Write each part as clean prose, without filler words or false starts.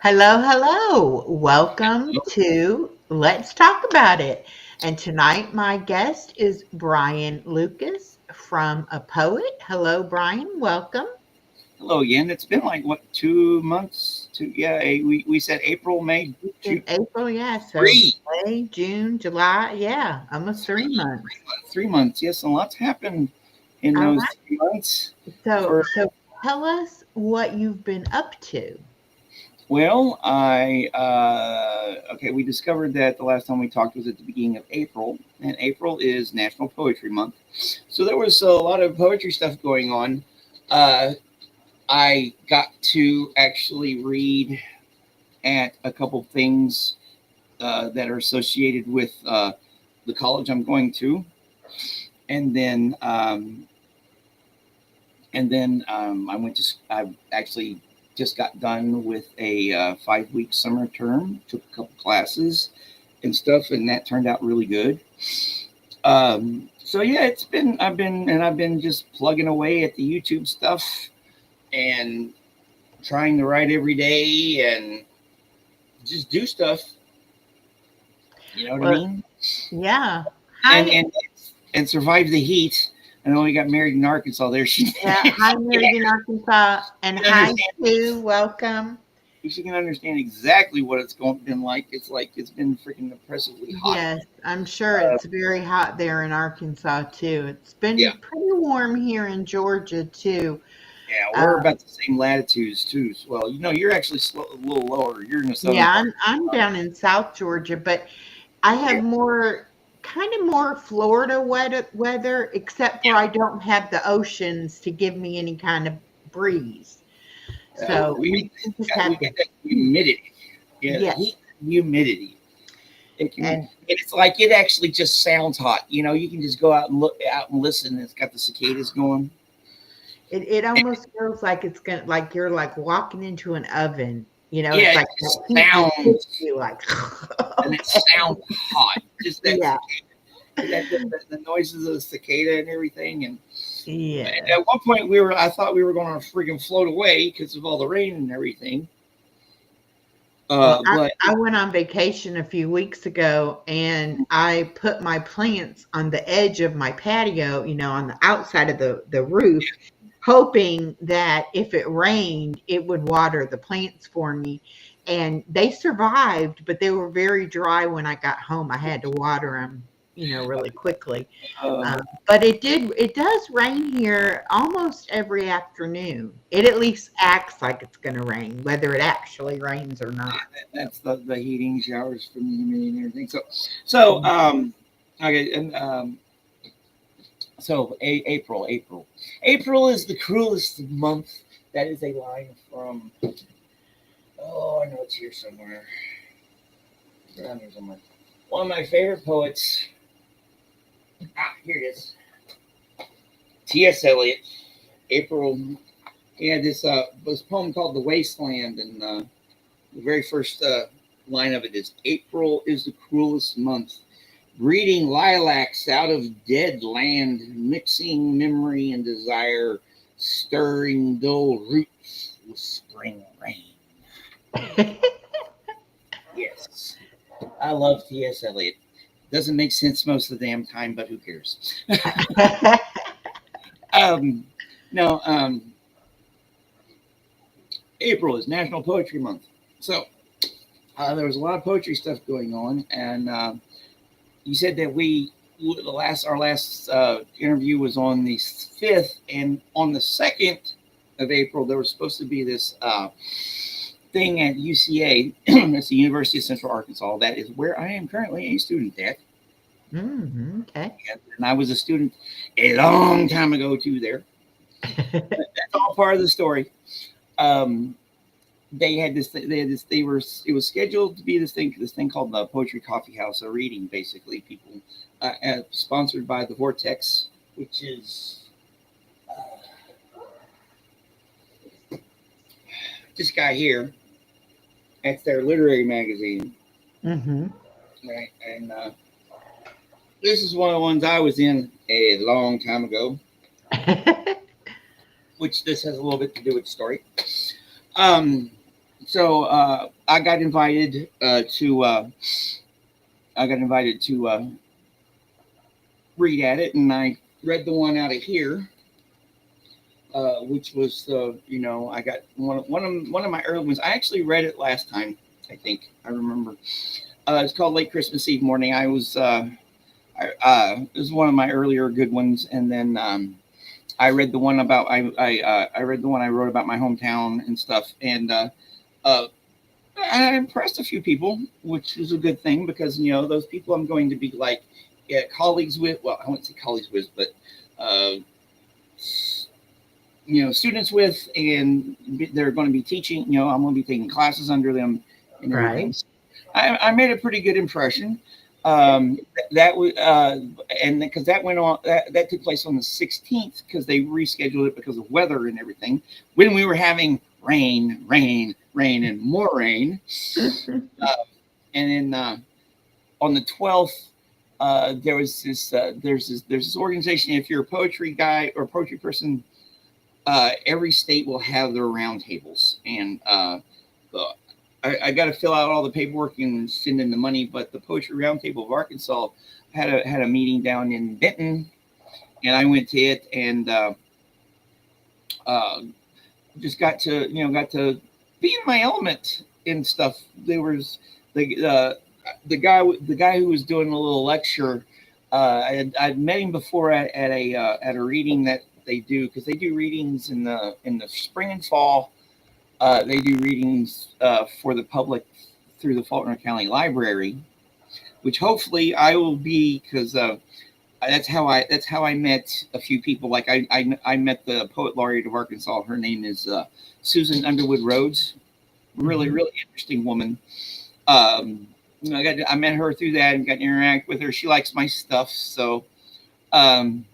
Hello, hello. Welcome to Let's Talk About It. And tonight, my guest is Bryan Lucas from A Poet. Hello, Bryan. Welcome. Hello again. It's been like what 2 months? We said April, May, You June, said April, yeah. So three, May, June, July, yeah, almost 3 months. 3 months. Yes, and lots happened in All those right. 3 months. So, For so tell us what you've been up to. well, we discovered that the last time we talked was at the beginning of April, and April is National Poetry Month. So there was a lot of poetry stuff going on. Uh, I got to actually read at a couple things that are associated with the college I'm going to, and then I went to. I actually just got done with a 5 week summer term. Took a couple classes and stuff, and that turned out really good. So yeah, I've been just plugging away at the YouTube stuff and trying to write every day and just do stuff. You know what I Well, mean? yeah. and Hi, and and survive the heat. I know we got married in Arkansas. There, she yeah. Hi, Meriden, Arkansas. And can hi, understand. Sue. Welcome. She can understand exactly what been like. It's like it's been freaking oppressively hot. Yes, I'm sure Uh, it's very hot there in Arkansas too. It's yeah, been pretty warm here in Georgia too. yeah, Uh, we're about the same latitudes too. As well, you're actually a little lower. You're in the southern yeah, part. I'm down in South Georgia, but I Yeah, have more kind of more Florida weather, except for I don't have the oceans to give me any kind of breeze. So we we just have we the get that humidity. Yeah, the yeah, heat, and humidity. and It's like it actually just sounds hot. You can just go out and look out and listen. It's got the cicadas going. it almost feels like it's gonna like you're like walking into an oven. Yeah, It's it like just that heat just hits sounds you like and it okay. sounds hot. Just that Yeah. cicada, the noises of the cicada and everything. And Yeah. at one point, I thought we were going to freaking float away because of all the rain and everything. Well, But I went on vacation a few weeks ago and I put my plants on the edge of my patio, on the outside of the roof, hoping that if it rained, it would water the plants for me. And they survived, but they were very dry when I got home. I had to water them, really quickly. uh, But it does rain here almost every afternoon. It at least acts like it's going to rain, whether it actually rains or not. that's the heating showers from the humidity and everything. So okay, and April is the cruelest month. That is a line from. Oh, I know it's here somewhere. It's around here somewhere. One of my favorite poets. Here it is. T.S. Eliot. April. He had this poem called "The Wasteland," and the very first line of it is, "April is the cruelest month, breeding lilacs out of dead land, mixing memory and desire, stirring dull roots with spring rain." Yes, I love T.S. Eliot. Doesn't make sense most of the damn time, but who cares? um, no, April is National Poetry Month, so there was a lot of poetry stuff going on, and you said that our last interview was on the 5th, and on the 2nd of April there was supposed to be this thing at UCA. That's the University of Central Arkansas. That is where I am currently a student at. Okay. And I was a student a long time ago too there. That's all part of the story. Um, they had this. They had this. They were. It was scheduled to be this thing called the Poetry Coffee House, a reading, basically. People sponsored by the Vortex, which is this guy here. That's their literary magazine, Hmm. right? And this is one of the ones I was in a long time ago, which this has a little bit to do with the story. Um, So I got invited to read at it, and I read the one out of here, which was I got one of my early ones. I actually read it last time. I think I remember. It's called Late Christmas Eve Morning. It was one of my earlier good ones, and then I read the one about I read the one I wrote about my hometown and stuff, and uh, I impressed a few people, which is a good thing because those people I'm going to be like colleagues with. Well, I wouldn't say colleagues with, but uh, students with, and they're going to be teaching. I'm going to be taking classes under them and everything. Right. So I made a pretty good impression. Um, that was and because that went on that took place on the 16th because they rescheduled it because of weather and everything. When we were having rain, rain, rain, and more rain, uh, and then on the 12th. There was this. There's this organization. If you're a poetry guy or a poetry person, every state will have their roundtables, and I got to fill out all the paperwork and send in the money. But the Poetry Roundtable of Arkansas had a meeting down in Benton, and I went to it and uh, just got to be in my element and stuff. There was the guy who was doing a little lecture. I'd met him before at a reading that they do because they do readings in the spring and fall. They do readings for the public through the Faulkner County Library, which hopefully I will be because that's how I met a few people. Like I met the poet laureate of Arkansas. Her name is Susan Underwood Rhodes. Really Mhm. really interesting woman. I met her through that and got to interact with her. She likes my stuff, so um,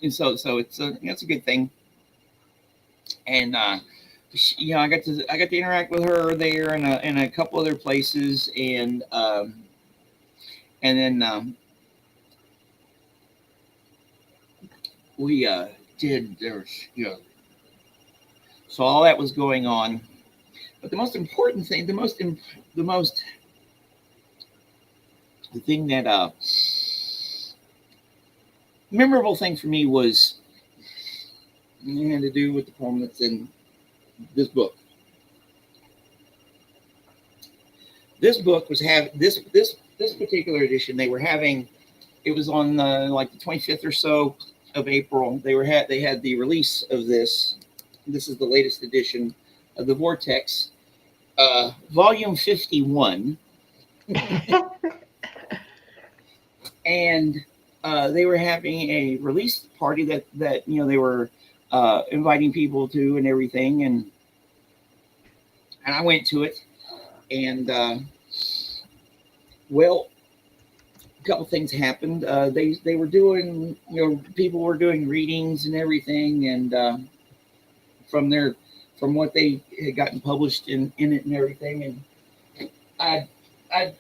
and so it's a good thing. And I got to interact with her there and a couple other places, and then we did there's so all that was going on. But the most important thing, the thing that memorable thing for me was it had to do with the poem that's in this book. This book was have this particular edition. They were having it was on like the 25th or so of April. They had the release of this. This is the latest edition of the Vortex, volume 51, and they were having a release party that they were inviting people to and everything, and I went to it, and well, a couple things happened. They were doing people were doing readings and everything, and from their from what they had gotten published in it and everything, and I I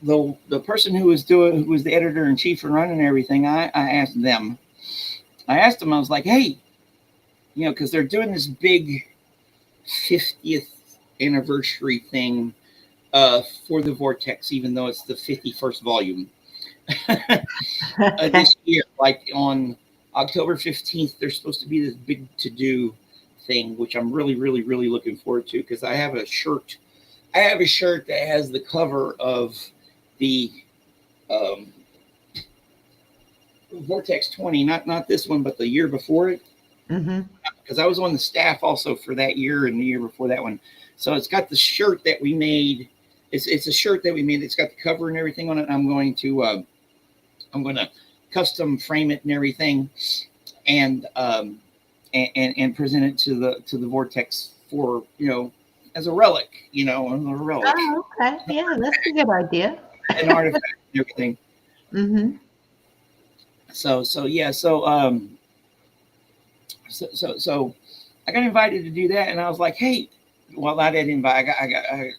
the person who was the editor in chief and running everything, I asked them. I asked them. I was like, hey, because they're doing this big 50th anniversary thing for the Vortex, even though it's the 51st volume this year. Like on October 15th, there's supposed to be this big to do thing, which I'm really, really, really looking forward to because I have a shirt. I have a shirt that has the cover of the um, Vortex 20, not this one, but the year before it, Mhm. because I was on the staff also for that year and the year before that one. So it's got the shirt that we made. It's a shirt that we made. It's got the cover and everything on it. I'm going to custom frame it and everything, and and present it to the Vortex for as a relic, as a relic, Oh, okay. Yeah, that's a good idea. an artifact and everything. Mhm. So yeah, so I got invited to do that, and I was like, hey, well, I didn't invite. I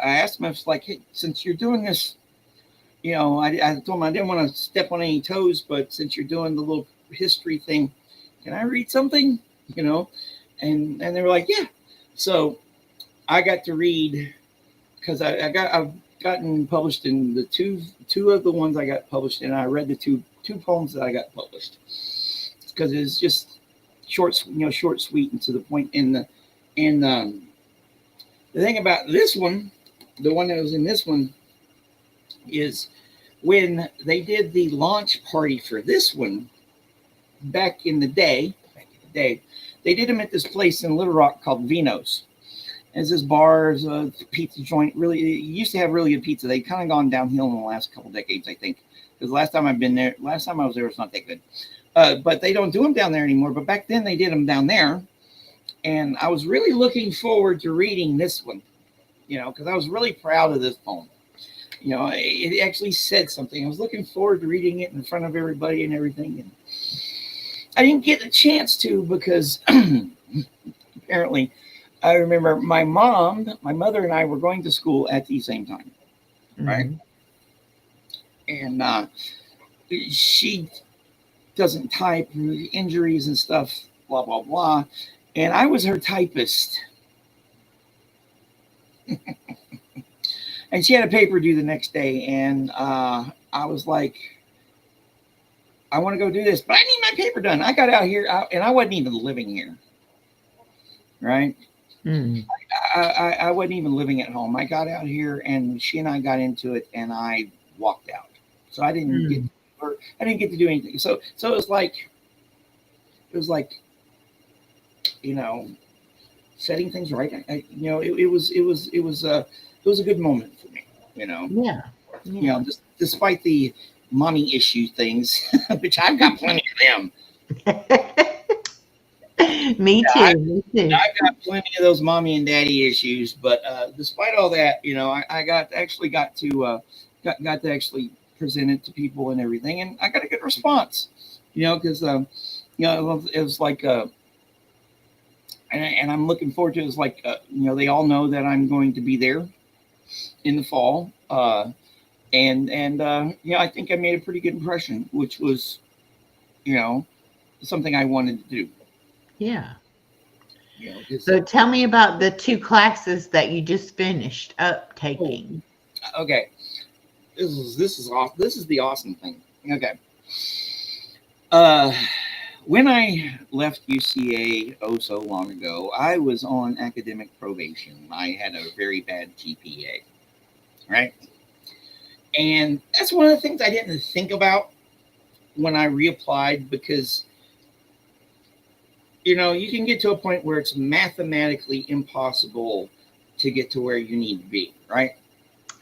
asked him. I was like, hey, since you're doing this, I told him I didn't want to step on any toes, but since you're doing the little history thing, can I read something? You know, and they were like, yeah. So I got to read because I've gotten published in the two of the ones I got published in. I read the two poems that I got published because it's just short, short, sweet, and to the point. And the thing about this one, the one that was in this one, is when they did the launch party for this one back in the day, they did them at this place in Little Rock called Vino's. It's this bar, a pizza joint. Really, it used to have really good pizza. They've kind of gone downhill in the last couple decades, I think. Because last time I was there, it's not that good. But they don't do them down there anymore. But back then, they did them down there. And I was really looking forward to reading this one, because I was really proud of this poem. It actually said something. I was looking forward to reading it in front of everybody and everything. And I didn't get a chance to because apparently I remember my mother and I were going to school at the same time, right? And she doesn't type, injuries and stuff, blah, blah, blah. And I was her typist. And she had a paper due the next day. And I was like, I want to go do this, but I need my paper done. I got out here, and I wasn't even living here, right? I wasn't even living at home. I got out here, and she and I got into it, and I walked out. So I didn't get to do anything. So it was like, setting things right. It was a good moment for me. Yeah. Despite the mommy issue things, which I've got plenty of them. Me too. I've got plenty of those mommy and daddy issues, but despite all that, I got to actually present it to people and everything, and I got a good response, because it was like, and I'm looking forward to it. It's like, they all know that I'm going to be there in the fall, and I think I made a pretty good impression, which was, something I wanted to do. Yeah. So tell me about the 2 classes that you just finished up taking. Okay. This is awesome. This is the awesome thing. Okay. When I left UCA so long ago, I was on academic probation. I had a very bad GPA, right? And that's one of the things I didn't think about when I reapplied, because you can get to a point where it's mathematically impossible to get to where you need to be, right?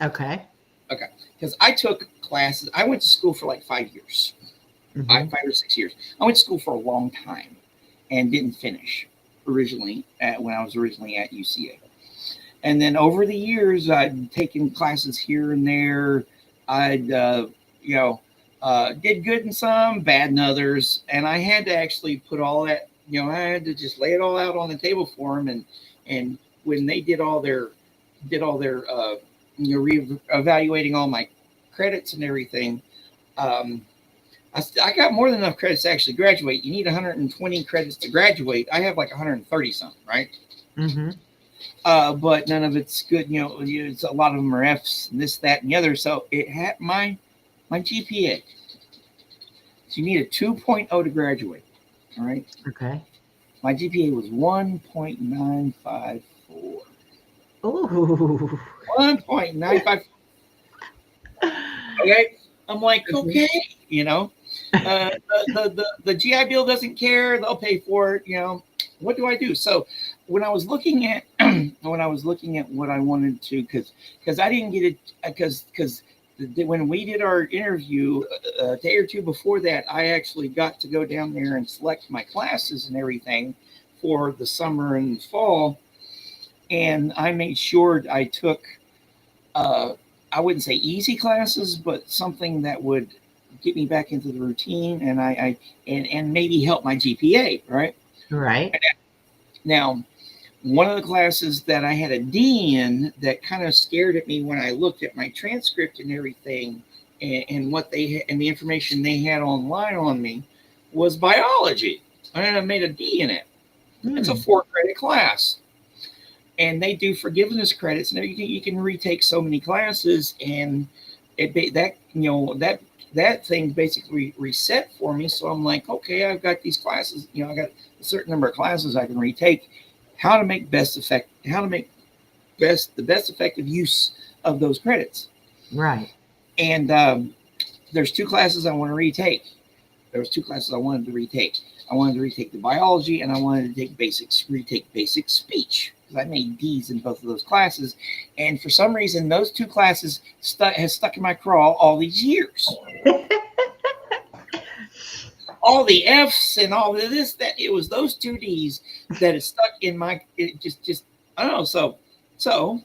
Okay. Because I took classes. I went to school for like 5 years, 5 or 6 years. I went to school for a long time and didn't finish when I was originally at UCA. And then over the years, I'd taken classes here and there. I'd, did good in some, bad in others. And I had to actually put all that, I had to just lay it all out on the table for them. And when they did all their evaluating all my credits and everything, I got more than enough credits to actually graduate. You need 120 credits to graduate. I have like 130 something, right? But none of it's good. It's a lot of them are F's, and this, that, and the other. So it had my GPA. So you need a 2.0 to graduate. All right. Okay. My GPA was 1.954. Ooh. 1.95. Okay. I'm like, okay, the GI Bill doesn't care. They'll pay for it. What do I do? So when I was looking at what I wanted to, because I didn't get it, because when we did our interview a day or two before that, I actually got to go down there and select my classes and everything for the summer and fall. And I made sure I took, I wouldn't say easy classes, but something that would get me back into the routine and maybe help my GPA, right? Right. Now, one of the classes that I had a D in that kind of scared at me when I looked at my transcript and everything and what they and the information they had online on me was biology. And I made a D in it. It's a 4-credit class. and they do forgiveness credits. Now you can retake so many classes, and that that thing basically reset for me. So I'm like, okay, I've got these classes. I got a certain number of classes I can retake. How to make the best effective use of those credits. Right. And there's two classes I want to retake. There was two classes I wanted to retake. I wanted to retake the biology, and I wanted to retake basic speech, because I made D's in both of those classes. And for some reason, those two classes has stuck in my craw all these years. All the F's and all of this, that it was those two D's that is stuck in my, it just I don't know. So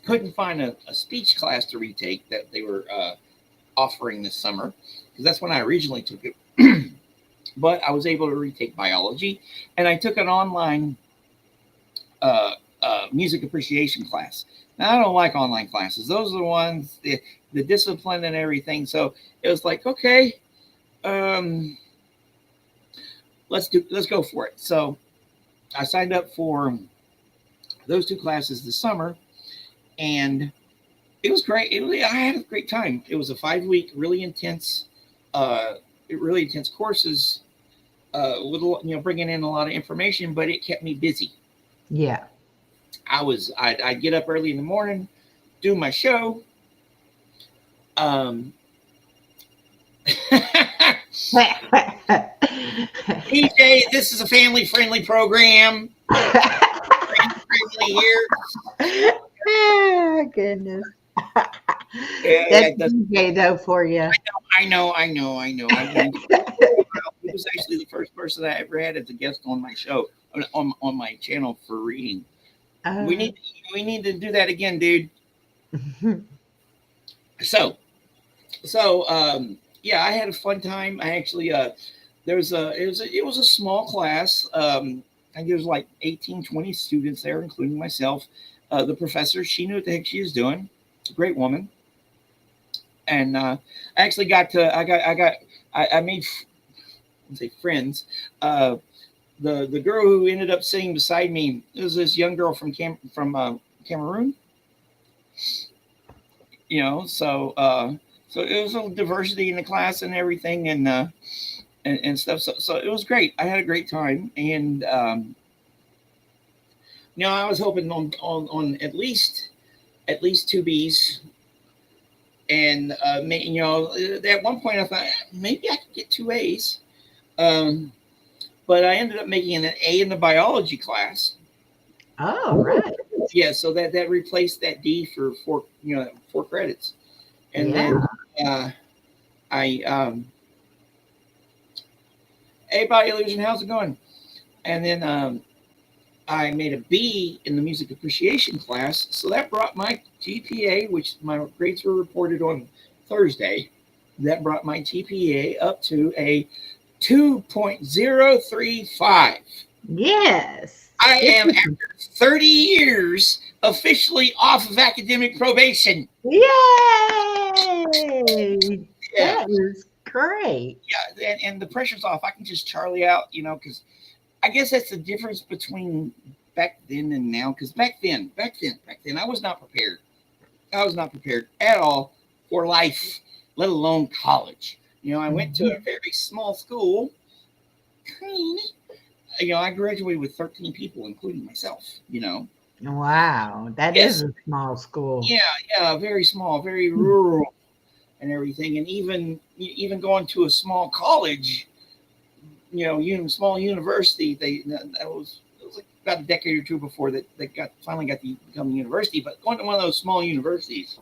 couldn't find a speech class to retake that they were offering this summer, because that's when I originally took it. But I was able to retake biology, and I took an online music appreciation class. Now, I don't like online classes. Those are the ones, the discipline and everything. So it was like, okay, let's go for it. So I signed up for those two classes this summer, and it was great. I had a great time. It was a 5-week, really intense courses, with bringing in a lot of information, but it kept me busy. Yeah. I'd get up early in the morning, do my show. DJ, this is a family-friendly program. Friendly here. Oh, goodness. That's DJ though for you. I know. He was actually the first person I ever had as a guest on my show, on my channel for reading. We need to do that again, dude. So yeah, I had a fun time. I actually it was a small class. I think there was like 18, 20 students there, including myself. The professor, she knew what the heck she was doing. A great woman. And I actually I made, let's say, friends. The girl who ended up sitting beside me was this young girl from Cameroon. So it was a little diversity in the class and everything, and stuff. So it was great. I had a great time, and I was hoping on at least 2 B's. And at one point I thought maybe I could get 2 A's, but I ended up making an A in the biology class. Oh, right. Yeah, so that replaced that D for 4 credits, and then hey, Body Illusion, how's it going? And then I made a B in the music appreciation class, so that brought my GPA, which my grades were reported on Thursday, that brought my GPA up to a 2.035. Yes. I am, after 30 years, officially off of academic probation. Yay! Yeah. That is great. Yeah, and the pressure's off. I can just Charlie out, because I guess that's the difference between back then and now. Because back then, I was not prepared. I was not prepared at all for life, let alone college. I went to a very small school. I graduated with 13 people, including myself. Wow, that is a small school. Yeah, very small, very rural, and everything. And even going to a small college, small university, it was like about a decade or two before that they finally got to become a university. But going to one of those small universities,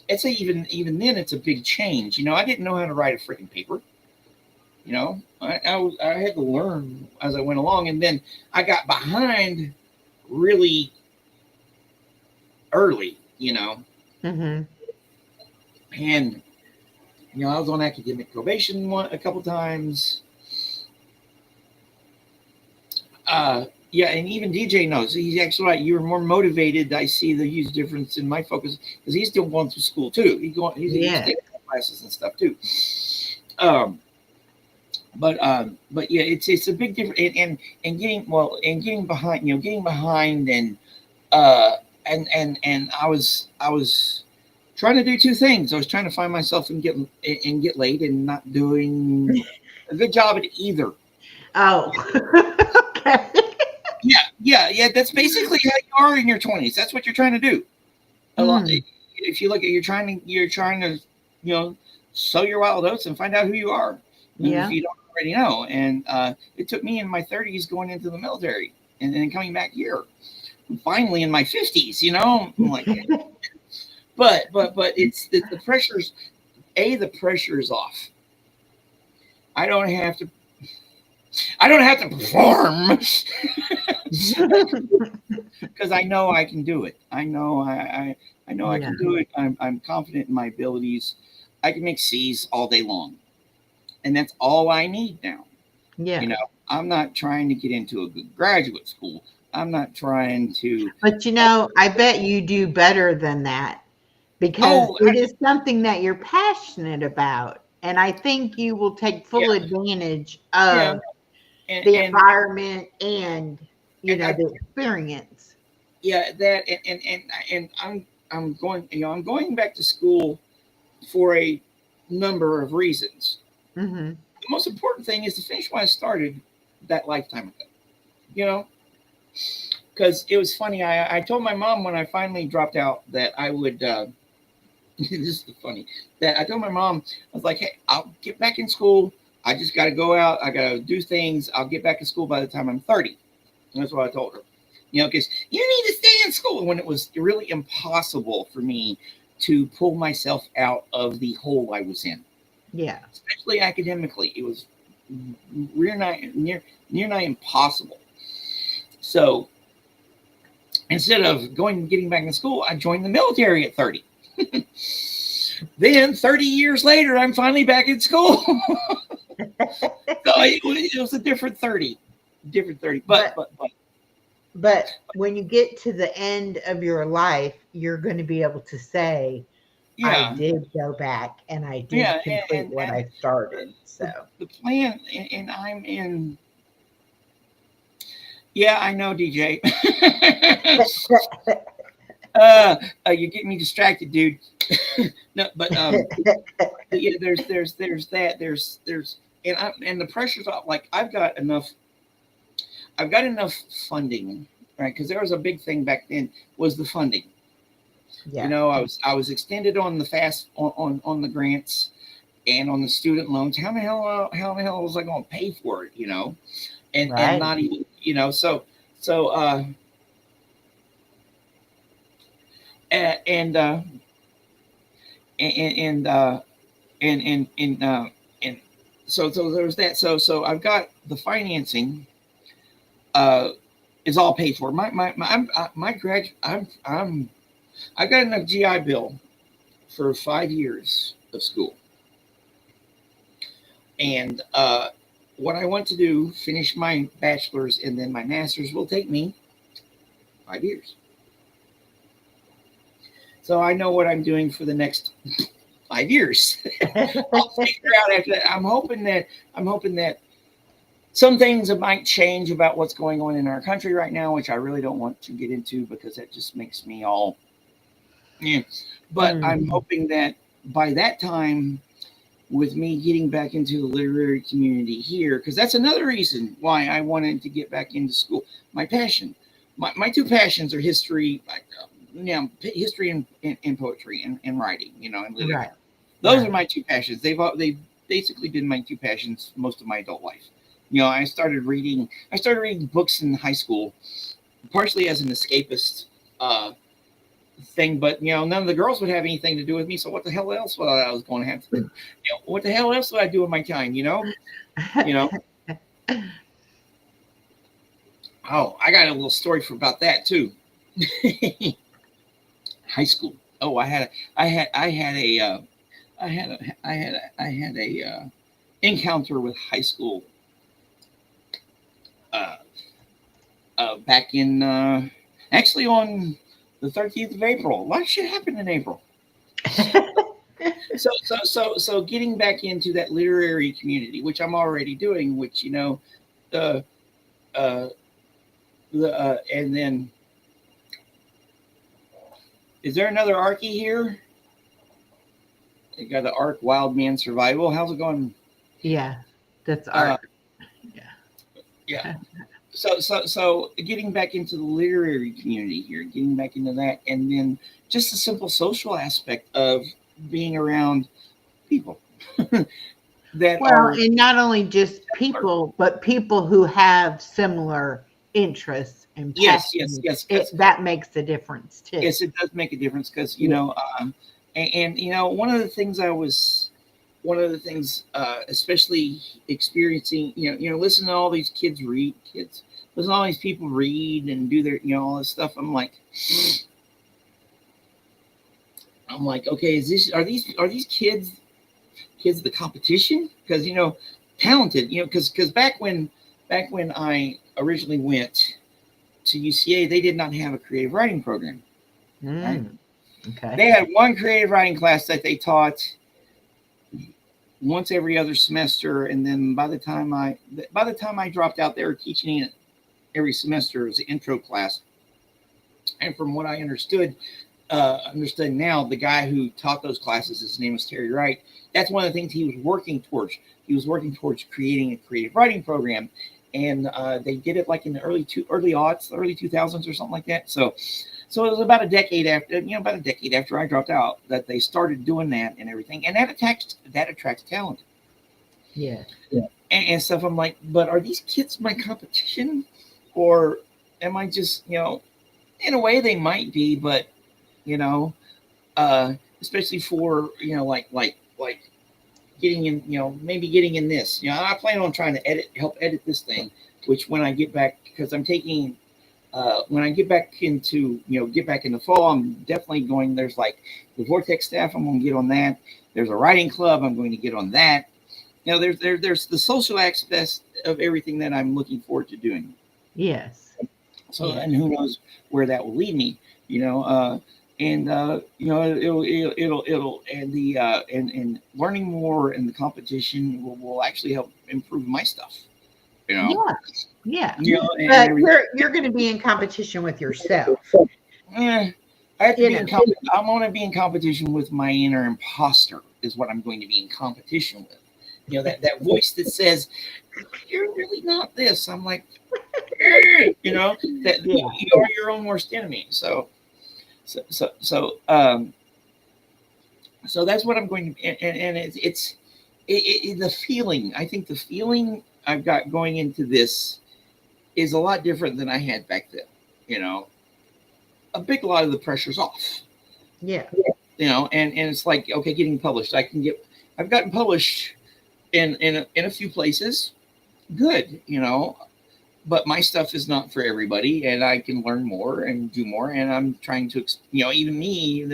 it's even then it's a big change. I didn't know how to write a freaking paper. I had to learn as I went along, and then I got behind really early. Mm-hmm. And I was on academic probation a couple times. Yeah, and even DJ knows. He's actually right. You were more motivated. I see the huge difference in my focus, because he's still going through school too. He's taking classes and stuff too. but yeah, it's a big difference. And getting behind, getting behind, uh, and I was trying to do two things. I was trying to find myself and get laid, and not doing a good job at either. Oh, okay. Yeah. That's basically how you are in your 20s. That's what you're trying to do. A lot. Mm, If you look at, you're trying to, you know, sow your wild oats and find out who you are, if yeah. you don't already know. And it took me in my 30s going into the military and then coming back here. Finally in my 50s, I'm like, but it's the pressure's the pressure is off. I don't have to perform because I know I can do it. I know I know I Yeah. can do it. I'm confident in my abilities. I can make C's all day long, and that's all I need now. You Yeah. know, I'm not trying to get into a good graduate school. I'm not trying to. But Uh, I bet you do better than that because oh, it is something that you're passionate about. And I think you will take full yeah, advantage yeah, of and the and environment and, and I the experience. yeah that and I'm going I'm going back to school for a number of reasons. Mhm. The most important thing is to finish what I started that lifetime ago. You know, because it was funny. I told my mom when I finally dropped out that I would. This is funny that I told my mom. I was like, "Hey, I'll get back in school. I just got to go out. I got to do things. I'll get back in school by the time I'm 30." And that's what I told her. Because you need to stay in school when it was really impossible for me to pull myself out of the hole I was in, Yeah. especially academically. It was near nigh impossible. So instead of getting back in school, I joined the military at 30. Then 30 years later, I'm finally back in school. So it was a different 30. But But but but when you get to the end of your life, you're going to be able to say, I yeah, did go back and I yeah, did complete what and I started. the, So, the plan, and I'm in. Yeah, I know, DJ. uh, you're getting me distracted, dude. No, but yeah, there's that. And the pressure's off. Like I've got enough funding, right? Because there was a big thing back then was the funding. yeah, I was extended on the on the grants and on the student loans. How the hell was I going to pay for it? And right. not even so and and and and so there's that. So I've got the financing uh is all paid for. My grad I've got enough GI Bill for 5 years of school. And what I want to do, finish my bachelor's and then my master's, will take me 5 years. So I know what I'm doing for the next 5 years. I'll figure out after that. I'm hoping that some things might change about what's going on in our country right now, which I really don't want to get into because that just makes me all. Yeah. But I'm Mm, hoping that by that time, with me getting back into the literary community here, because that's another reason why I wanted to get back into school. My passion, my two passions are history, history and poetry and writing, and literature. right, Those are right. my two passions. They've basically been my two passions most of my adult life. I started reading books in high school, partially as an escapist uh, thing, but none of the girls would have anything to do with me. So what the hell else was I was going to have to do? What the hell else would I do with my time? You know. Oh, I got a little story for about that too. High school. Oh, I had a encounter with high school uh, back in actually on the 13th of April. A lot of shit happened in April. So getting back into that literary community, which I'm already doing, which uh, uh, and then is there another Arky here? You got the Ark Wild Man Survival. How's it going? Yeah, that's Uh, art. yeah. Yeah. So getting back into the literary community here, getting back into that, and then just the simple social aspect of being around people that Well, are and not only just people, but people who have similar interests and yes, passions. because That makes a difference too. yes, it does make a difference because Yeah. one of the things especially experiencing, listen to all these kids, listen to all these people read and do their, all this stuff. I'm like, okay, are these kids the competition? Because talented, because back when I originally went to UCA, they did not have a creative writing program, right? Mm, okay. They had one creative writing class that they taught once every other semester, and then by the time I dropped out, they were teaching it every semester as an intro class. And from what I understood now, the guy who taught those classes, his name was Terry Wright. That's one of the things he was working towards. He was working towards creating a creative writing program, and they did it like in the early aughts, early 2000s or something like that. So it was about a decade after I dropped out that they started doing that and everything, and that attracts talent. Yeah. And stuff. I'm like, but are these kids my competition, or am I just in a way they might be, but you know, especially for like getting in, maybe getting in this. I plan on trying to help edit this thing, which when I get back, because I'm taking when I get back in the fall, I'm definitely going. There's like the Vortex staff. I'm going to get on that. There's a writing club. I'm going to get on that. There's the social aspect of everything that I'm looking forward to doing. Yes. So, Yeah. and who knows where that will lead me? And it'll and learning more in the competition will actually help improve my stuff. You know, Yeah. Yeah. and But everything. you're going to be in competition with yourself. Eh, I have to You be know. in I'm going to be in competition with my inner imposter. Is what I'm going to be in competition with. That voice that says you're really not this. I'm like, that Yeah. you are your own worst enemy. So that's what I'm going to. And the feeling. I think the feeling I've got going into this is a lot different than I had back then. You know, a big lot of the pressure's off. Yeah. And it's like, okay, getting published. I've gotten published in a few places. Good, but my stuff is not for everybody, and I can learn more and do more. And I'm trying to, even me,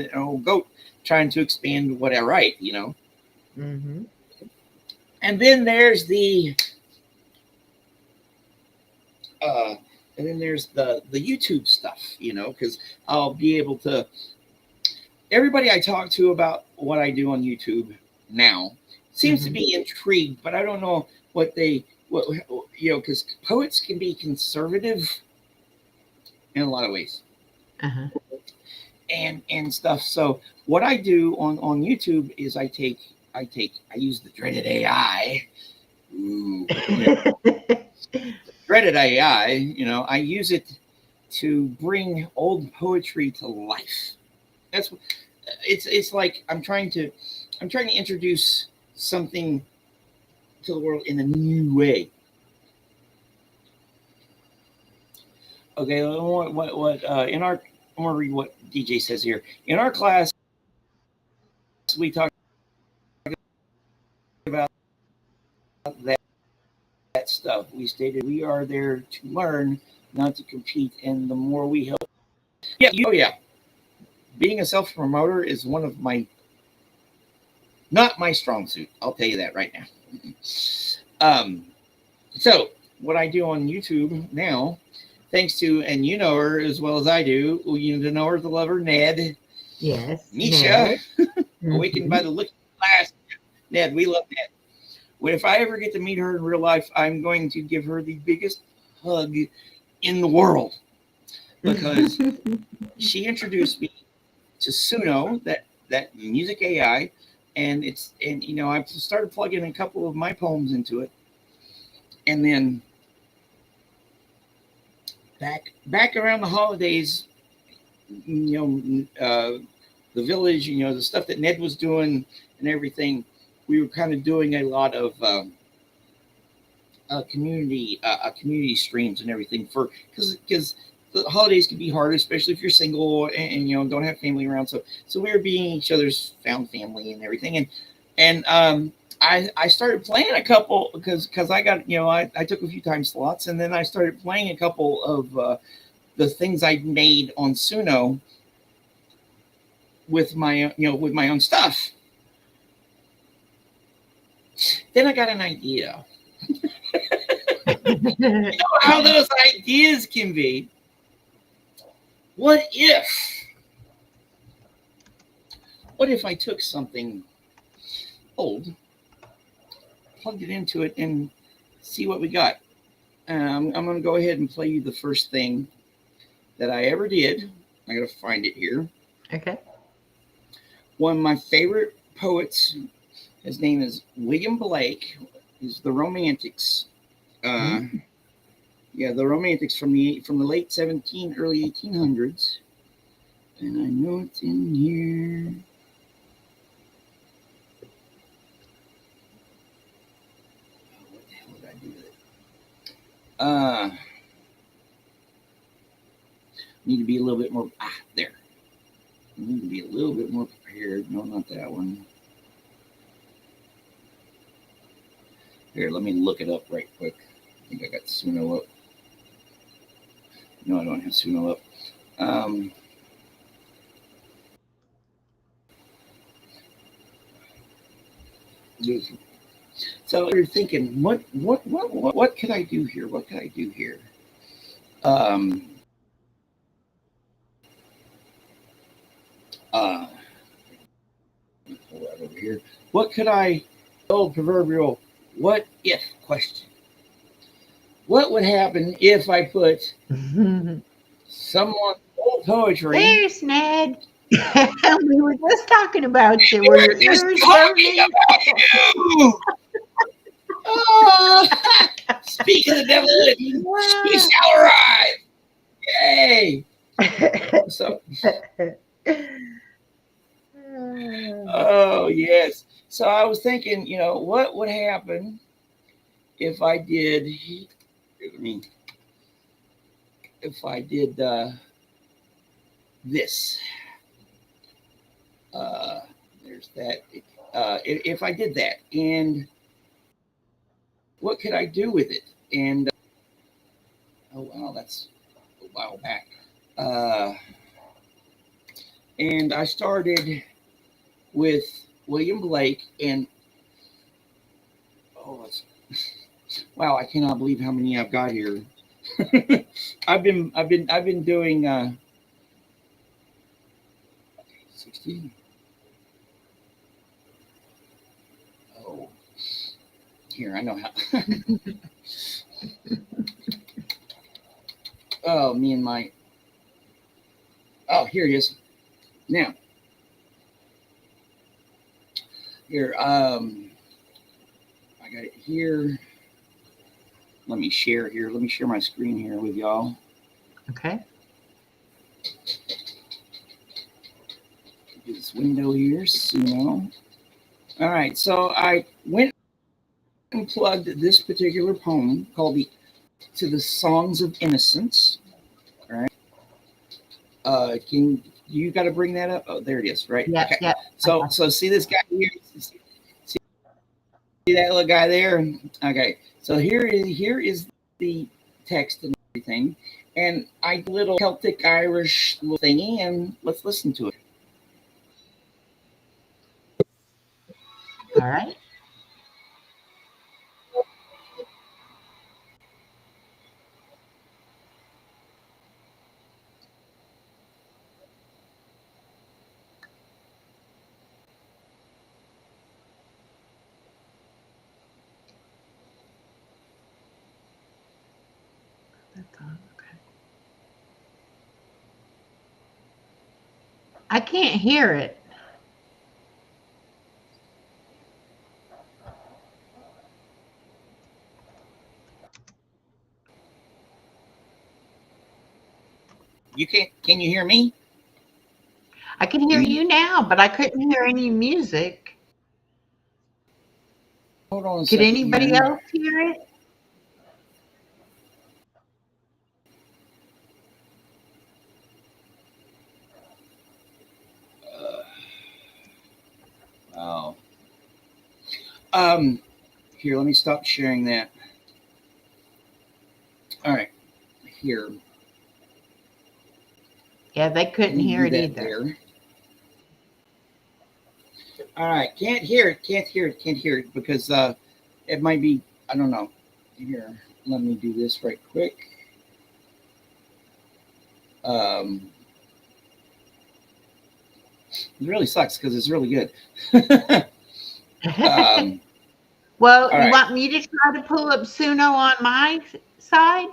goat, trying to expand what I write. Mm-hmm. And then there's uh, the YouTube stuff, because I'll be able to. Everybody I talk to about what I do on YouTube now seems to Mm-hmm. be intrigued, but I don't know what because poets can be conservative in a lot of ways Uh-huh. and stuff. So what I do on YouTube is I use the dreaded AI. Ooh, dreaded AI. I use it to bring old poetry to life. That's it's like I'm trying to introduce something to the world in a new way. Okay, what in our I'm gonna read what DJ says here. In our class, we talked about that stuff. We stated we are there to learn, not to compete, and the more we help. Yeah, yeah. Being a self promoter is one of my not my strong suit. I'll tell you that right now. Um, so what I do on YouTube now, thanks to, and you know her as well as I do, you know her, the lover Ned, Yes. Misha, Ned. Awakened by Mhm. the Looking Glass. Ned, we love Ned. When if I ever get to meet her in real life, I'm going to give her the biggest hug in the world because she introduced me to Suno, that music AI, and I started plugging a couple of my poems into it, and then back around the holidays, the village, the stuff that Ned was doing and everything, we were kind of doing a lot of community streams and everything for because the holidays can be hard, especially if you're single and don't have family around. So we were being each other's found family and everything, and I started playing a couple because I got I took a few time slots, and then I started playing a couple of the things I made on Suno with my own stuff. Then I got an idea. You know how those ideas can be. What if What if I took something old, plugged it into it, and see what we got? I'm going to go ahead and play you the first thing that I ever did. I got to find it here. Okay. One of my favorite poets, his name is William Blake. He's the Romantics. Uh, Mm. yeah, the Romantics from the late early 1800s. And I know it's in here. Oh, what the hell did I do with it? Need to be a little bit more. There. Need to be a little bit more prepared. No, not that one. Here, let me look it up right quick. I think I got Suno up. No, I don't have Suno up. Um, so you're thinking, what could I do here? What could I do here? Um, uh, pull that over here. What could I? Old proverbial what if question. What would happen if I put someone old poetry? There's Ned. We were just talking about you. Were your We're just ears talking burning? about you. Oh, speak of the devil, she Wow. shall arrive. Yay! So, oh yes. So I was thinking, what would happen if I did? I mean, if I did this. Uh, there's that. If I did that, and what could I do with it? And oh wow, that's a while back. Uh, and I started with William Blake, and oh, wow, I cannot believe how many I've got here. I've been doing 16. Oh, here I know how. Oh, me and my. Oh, here it is. Now, here. I got it here. Let me share here. Let me share my screen here with y'all. Okay. Do this window here, so all right. So I went and plugged this particular poem called "To the Songs of Innocence." All right. Can you got to bring that up? Oh, there it is. Right. Yep, Okay. yep. I So got so see this guy here. See that little guy there? Okay. So here is the text and everything, and I did a little Celtic Irish little thingy, and let's listen to it. you. All right. I can't hear it. You can't. Can you hear me? I can hear Me? you now, but I couldn't hear any music. Hold on a Could second anybody here. else hear it? Uh, oh. Um. Here, let me stop sharing that. All right. Here. Yeah, they Let couldn't me hear do it that either. there. All right. Can't hear it. Can't hear it. Can't hear it because it might be. I don't know. Here. Let me do this right quick. Um. It really sucks because it's really good. um. Well, All you right. want me to try to pull up Suno on my side?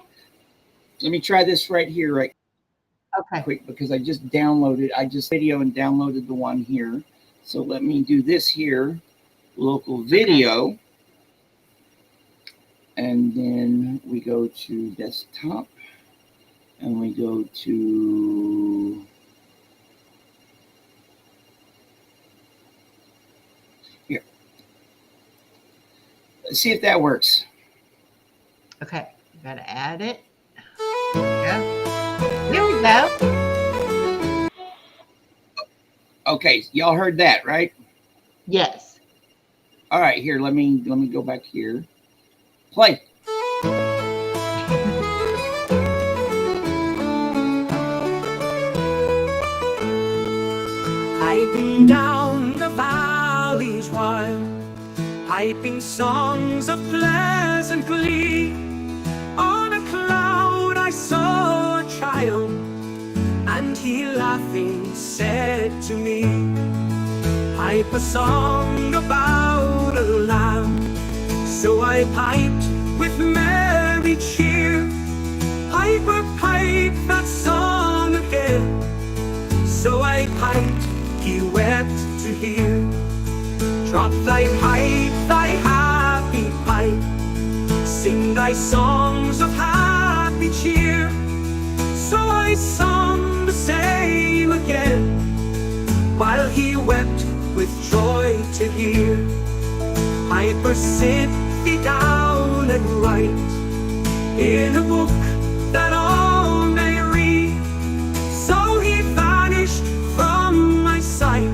Let me try this right here, right Okay. quick, because I just downloaded. I just video and downloaded the one here. So let me do this here. Local Okay. video. And then we go to desktop. And we go to here. Let's see if that works. Okay. Gotta add it. Yeah. There we go. Okay, y'all heard that, right? Yes. All right, here, let me go back here. Play. Hiking down the valleys wild, piping songs of pleasant glee. On a cloud I saw a child, and he laughing said to me, pipe a song about a lamb. So I piped with merry cheer, piper, pipe that song again. So I piped, he wept to hear. Drop thy pipe, thy happy pipe, sing thy songs of happy cheer. So I sung the same again, while he wept with joy to hear. Piper, sit thee down and write in a book that all may read. So he vanished from my sight,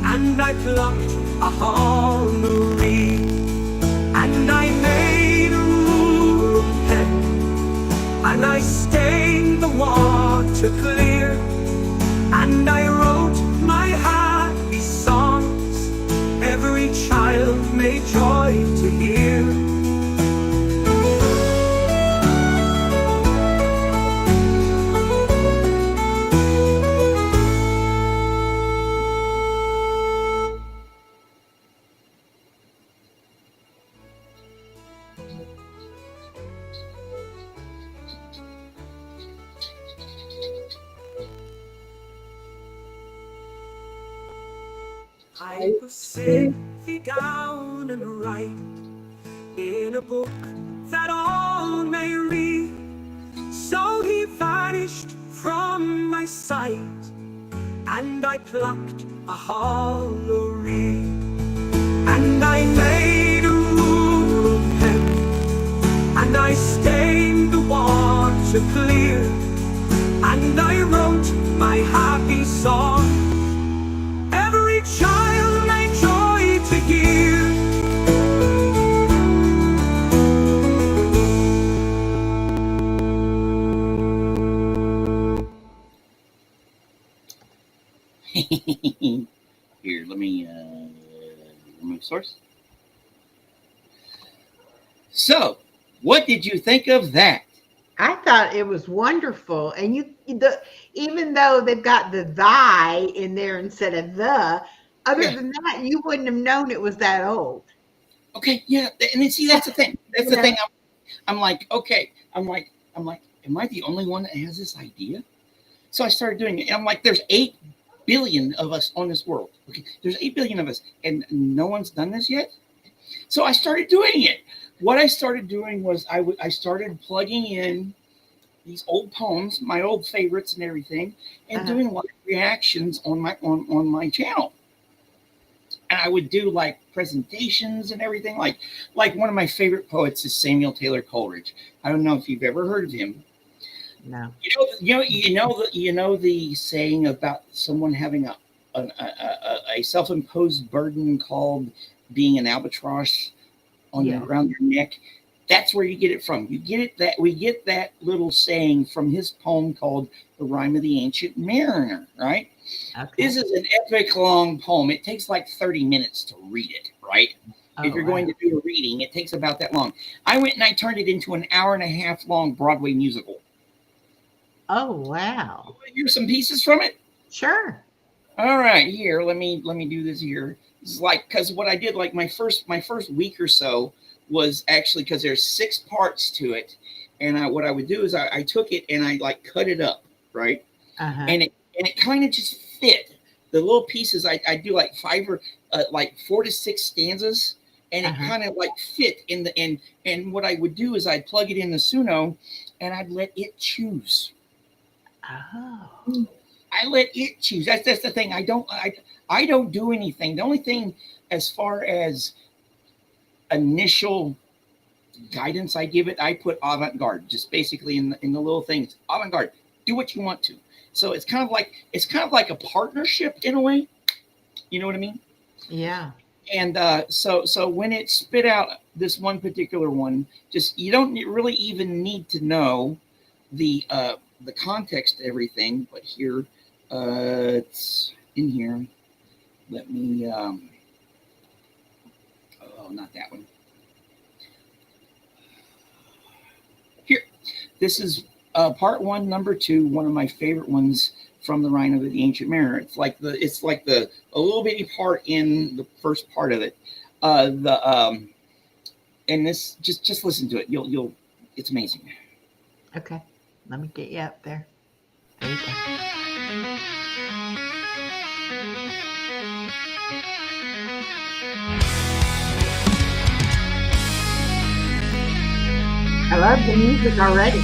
and I plucked a hollow reed, and I made a rule pen, and I stained the water clear, and I wrote my happy songs, every child may joy to hear. I will sit thee down and write in a book that all may read. So he vanished from my sight, and I plucked a hollow reed, and I made a rule pen, and I stained the water clear, and I wrote my happy song, every child may joy to hear. Here, let me remove source. So, what did you think of that? I thought it was wonderful. And even though they've got the thy in there instead of the, other Yeah. than that, you wouldn't have known it was that old. Okay. Yeah. And then see, that's the thing. That's You the know? thing. I'm like, okay. I'm like, am I the only one that has this idea? So I started doing it. And I'm like, there's 8 billion of us on this world. Okay, there's 8 billion of us, and no one's done this yet. So I started doing it. What I started doing was I started plugging in these old poems, my old favorites and everything, and doing live reactions on my channel. And I would do like presentations and everything. Like one of my favorite poets is Samuel Taylor Coleridge. I don't know if you've ever heard of him. No. You know the saying about someone having a self-imposed burden called being an albatross around your neck. That's where you get it from. We get that little saying from his poem called "The Rime of the Ancient Mariner." Right. Okay. This is an epic long poem. It takes like 30 minutes to read it. Right. If you're going to do a reading, it takes about that long. I went and I turned it into an 1.5 hour long Broadway musical. Oh wow! You want to hear some pieces from it? Sure. All right, here. Let me do this here. This is like, because what I did, like my first week or so was actually, because there's 6 parts to it, and what I would do is I took it and I like cut it up, right? And it kind of just fit the little pieces. I do like 4 to 6 stanzas, and it kind of like fit in the end. And what I would do is I'd plug it in the Suno, and I'd let it choose. Oh. I let it choose. That's the thing. I don't do anything. The only thing as far as initial guidance I give it, I put avant-garde, just basically in the little things. Avant-garde. Do what you want to. So it's kind of like a partnership in a way. You know what I mean? Yeah. And so when it spit out this one particular one, just you don't really even need to know the context to everything, but here it's in here. Let me not that one. Here, this is part 1, number 2, one of my favorite ones from the Rime of the Ancient Mariner. It's like a little bitty part in the first part of it. And this just listen to it. You'll it's amazing. Okay. Let me get you up there. There you go. I love the music already.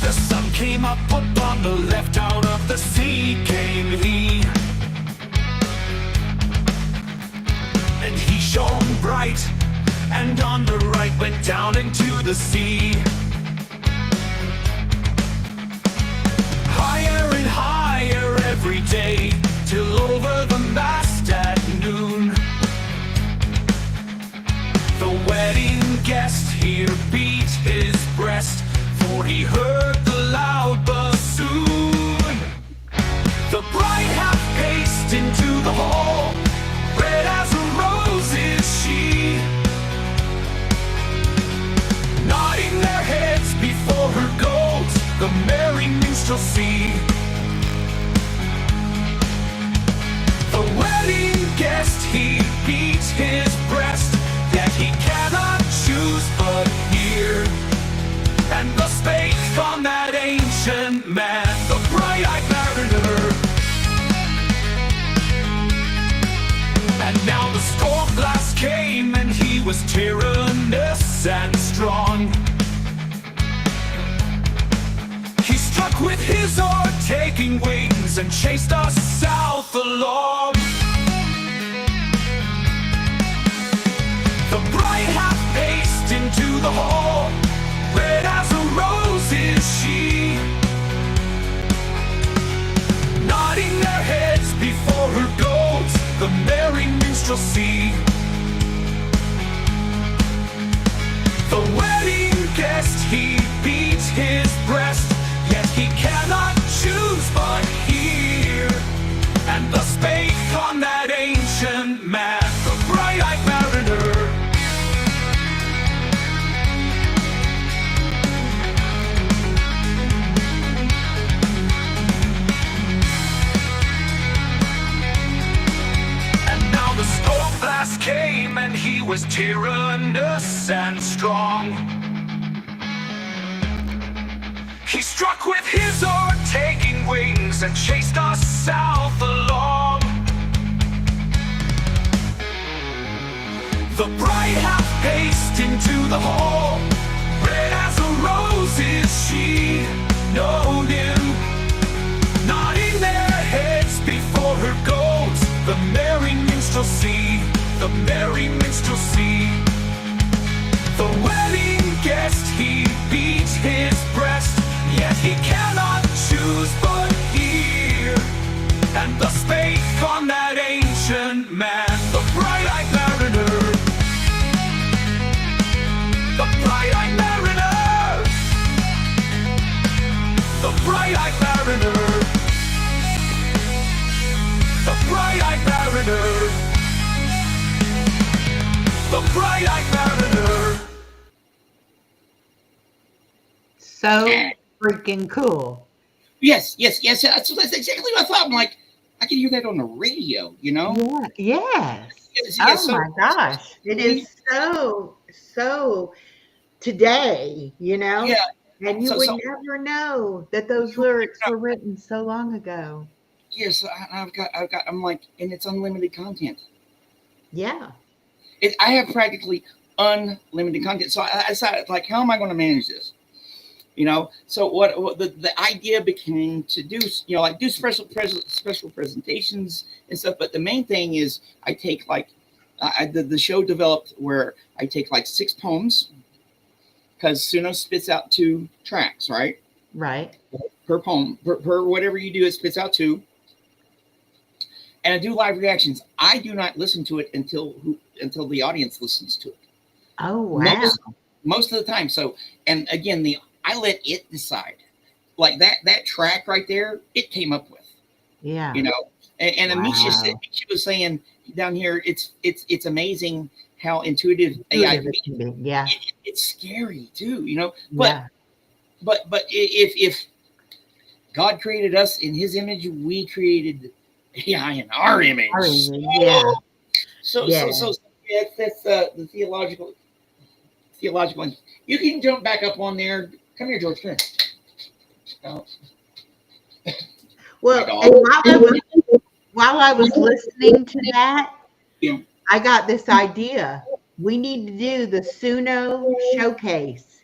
The sun came up on the left, out of the sea came he. And he shone bright, and on the right went down into the sea. Higher and higher every day, till over the mast at noon. The wedding guest here beat his breast, for he heard the loud bassoon. The bride hath paced into the hall, red as a rose is she, nodding their heads before her goes the merry minstrelsy. The wedding guest he beat his breast, yet he cannot choose but hear. And thus spake on that ancient man, the bright-eyed mariner. And now the storm blast came, and he was tyrannous and strong. He struck with his oar, taking wings, and chased us south along. The bride hath paced into the hall, red as a rose is she, nodding their heads before her goes the merry minstrelsy. The wedding guest he beat his breast, yet he cannot choose but hear. And thus spake on that ancient man, the bright-eyed mariner. The storm blast came, and he was tyrannous and strong. He struck with his oar, taking wings, and chased us south along. The bride hath paced into the hall, red as a rose is she, known him, nodding their heads before her goes the merry minstrelsy, the merry minstrelsy. The wedding guest, he beats his breast, yet he cannot choose but hear. And thus spake on that ancient man, the bright-eyed mariner, the bright-eyed mariner, the bright-eyed mariner, the bright-eyed mariner, the bright-eyed mariner. So freaking cool. Yes. That's exactly what I thought. I'm like, I can hear that on the radio, you know? Yeah. Yes. Yes, Oh my gosh. It is so today, you know? Yeah. And you So- would so- never know that those lyrics were written so long ago. Yes, I'm like, and it's unlimited content. Yeah. I have practically unlimited content. So I decided, like, how am I going to manage this? You know, so what the idea became to do, you know, like do special presentations and stuff. But the main thing is I take like, the show developed where I take like 6 poems, because Suno spits out 2 tracks, right? Right. Per poem, per whatever you do, it spits out 2. And I do live reactions. I do not listen to it until the audience listens to it. Oh wow. Most of the time. So, and again, I let it decide. Like that track right there, it came up with. Yeah. You know, and Wow. Amisha was saying down here, it's amazing how intuitive AI can be. Yeah. It's scary too, you know. Yeah. But if God created us in His image, we created AI in our image. Yeah. So Yeah. yeah, that's the theological. You can jump back up on there. Come here, George. Come here. Oh. Well, My and while I was listening to that, Yeah. I got this idea. We need to do the Suno showcase.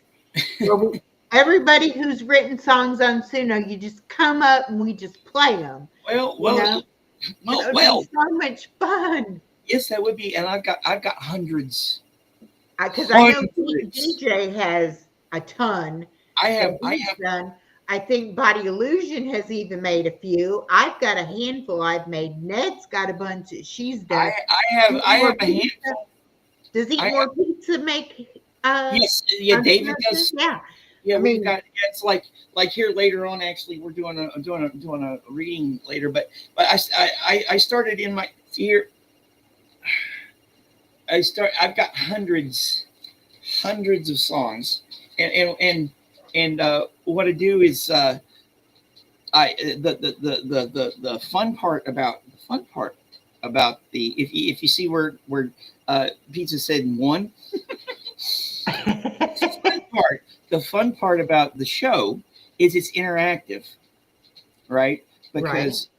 Everybody who's written songs on Suno, you just come up and we just play them. Well, That would be so much fun. Yes, that would be, and I've got hundreds. Because I know DJ has a ton. I have done. I think Body Illusion has even made a few. I've got a handful I've made. Ned's got a bunch that she's done. I have a handful. Does Eat More Pizza make? Yes, yeah, David does. Yeah. Yeah, we've got. It's like here later on. Actually, we're doing a reading later. But I started in my here. I've got hundreds of songs, and what I do is the fun part about if you see where Pizza said 1. The fun part about the show is it's interactive, right? Because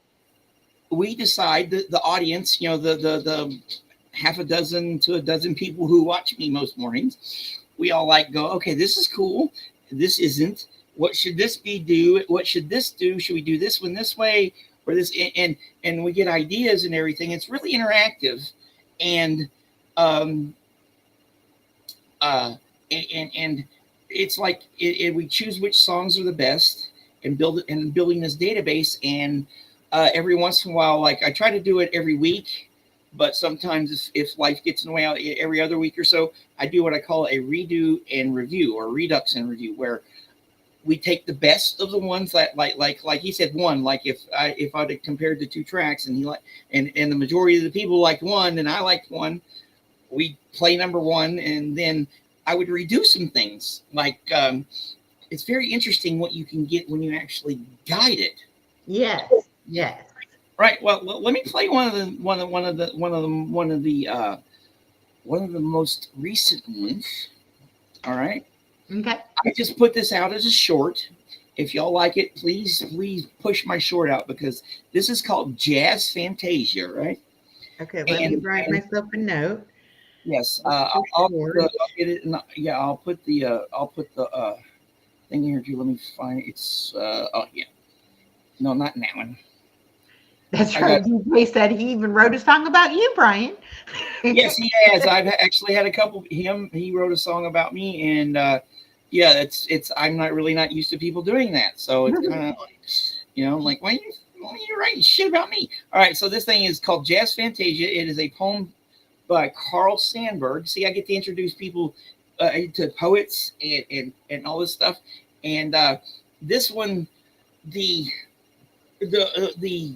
we decide that the audience, you know, the half a dozen to a dozen people who watch me most mornings, we all go, okay, this is cool. This isn't. What should this do? What should this do? Should we do this one this way or this? And we get ideas and everything. It's really interactive, and it's like we choose which songs are the best and building this database. And every once in a while, like I try to do it every week. But sometimes if life gets in the way, every other week or so, I do what I call a redo and review, or redux and review, where we take the best of the ones that like he said 1, like if I'd compared the 2 tracks and and the majority of the people liked 1 and I liked 1, we play number 1, and then I would redo some things. Like it's very interesting what you can get when you actually guide it. Yes. Right. Well, let me play one of the most recent ones. All right. Okay. I just put this out as a short, if y'all like it, please push my short out, because this is called Jazz Fantasia, right? Okay, let me write And myself a note. yes, What's the I'll short? get it. Yeah, I'll put the thing here too. Let me find it. It's oh yeah, no, not in that one. That's I got right. He said he even wrote a song about you, Bryan. yes, he has. I've actually had a couple. He wrote a song about me, and yeah, it's. I'm not really not used to people doing that, so it's kind of like, like why are you writing shit about me? All right, so this thing is called Jazz Fantasia. It is a poem by Carl Sandburg. See, I get to introduce people to poets and all this stuff, and this one, the the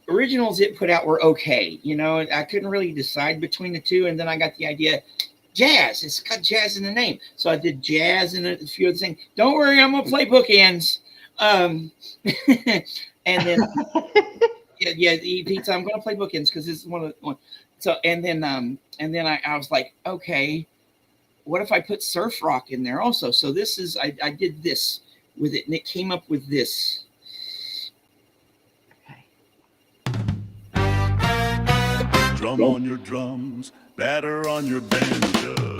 originals it put out were okay. I couldn't really decide between the two, and then I got the idea. Jazz. It's got jazz in the name, so I did jazz and a few other things. Don't worry, I'm gonna play bookends. And then yeah, pizza. I'm gonna play bookends because this is one of the one. So and then I was like, okay, what if I put surf rock in there also? So this is I did this with it, and it came up with this. Drum on your drums, batter on your banjos.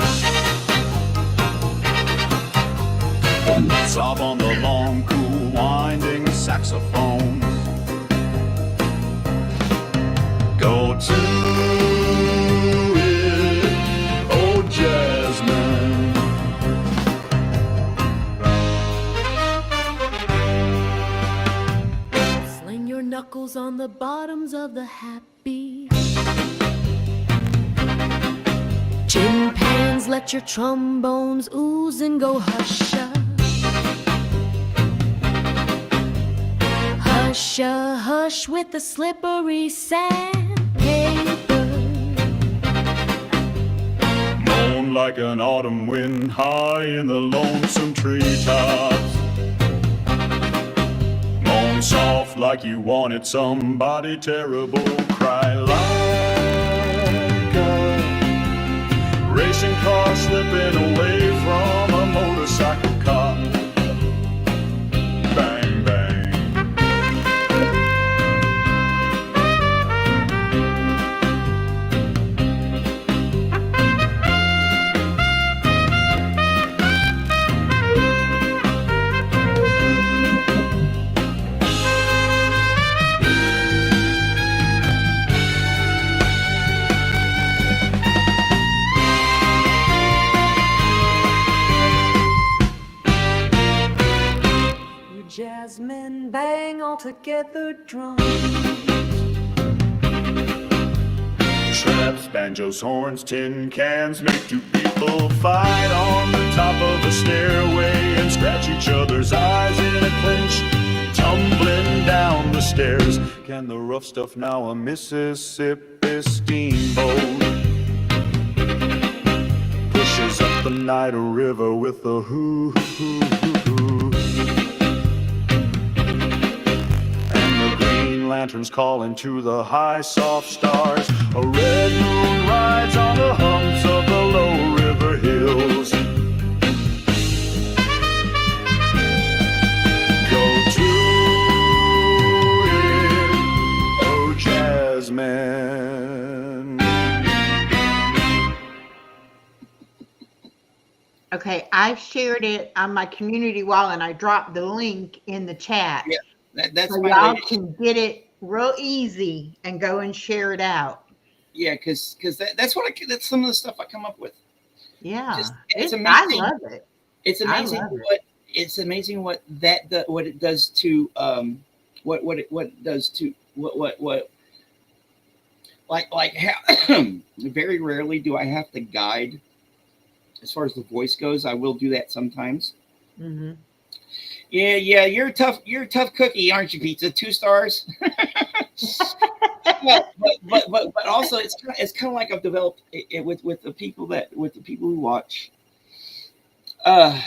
Sob on the long, cool, winding saxophone. Go to it, oh Jasmine. Sling your knuckles on the bottoms of the happy. Tin pans, let your trombones ooze and go hush-a. Hush-a, hush with the slippery sandpaper. Moan like an autumn wind high in the lonesome treetops. Moan soft like you wanted somebody terrible. Cry like a racing car slipping away from a motorcycle cop. Bang, bang. Jasmine bang all together drums. Traps, banjos, horns, tin cans make two people fight on the top of a stairway and scratch each other's eyes in a clinch, tumbling down the stairs. Can the rough stuff now a Mississippi steamboat pushes up the night river with a hoo-hoo-hoo-hoo. Lanterns calling to the high soft stars. A red moon rides on the humps of the low river hills. Go to it, oh Jasmine. Okay, I've shared it on my community wall and I dropped the link in the chat. Yeah, that's so my y'all way. can get it real easy and go and share it out. Yeah, because that's some of the stuff I come up with. Yeah, it's amazing. I love it. It's amazing what it does to like how very rarely do I have to guide as far as the voice goes. I will do that sometimes. Mm-hmm. Yeah, you're a tough cookie, aren't you, Pizza? 2 stars. but also it's kind of like I've developed it with the people who watch. With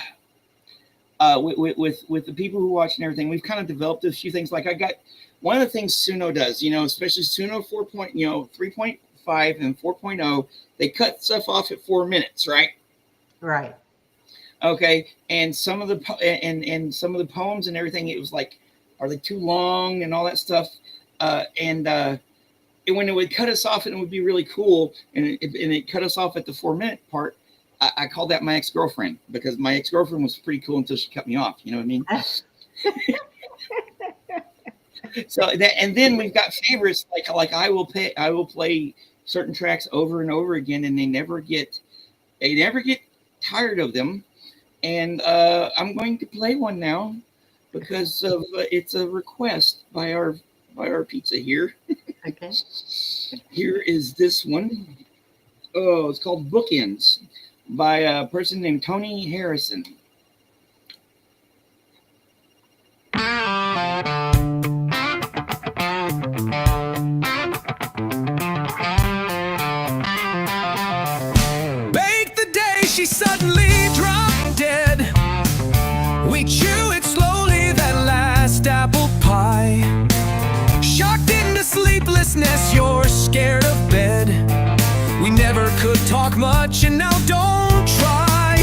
the people who watch and everything, we've kind of developed a few things. Like I got one of the things Suno does, especially Suno 3.5 and 4.0, they cut stuff off at 4 minutes, right? Right. Okay, and some of the and some of the poems and everything, it was like, are they too long and all that stuff? And when it would cut us off, and it would be really cool, and it cut us off at the 4 minute part. I called that my ex-girlfriend, because my ex-girlfriend was pretty cool until she cut me off. You know what I mean? So that, and then we've got favorites, like I will play certain tracks over and over again, and they never get tired of them. And I'm going to play one now because of it's a request by our pizza here. Okay. Here is this one. Oh, it's called Bookends by a person named Tony Harrison. Bake the day she suddenly dropped dead. We chew it slowly, that last apple pie. Shocked into sleeplessness, you're scared of bed. We never could talk much, and now don't try.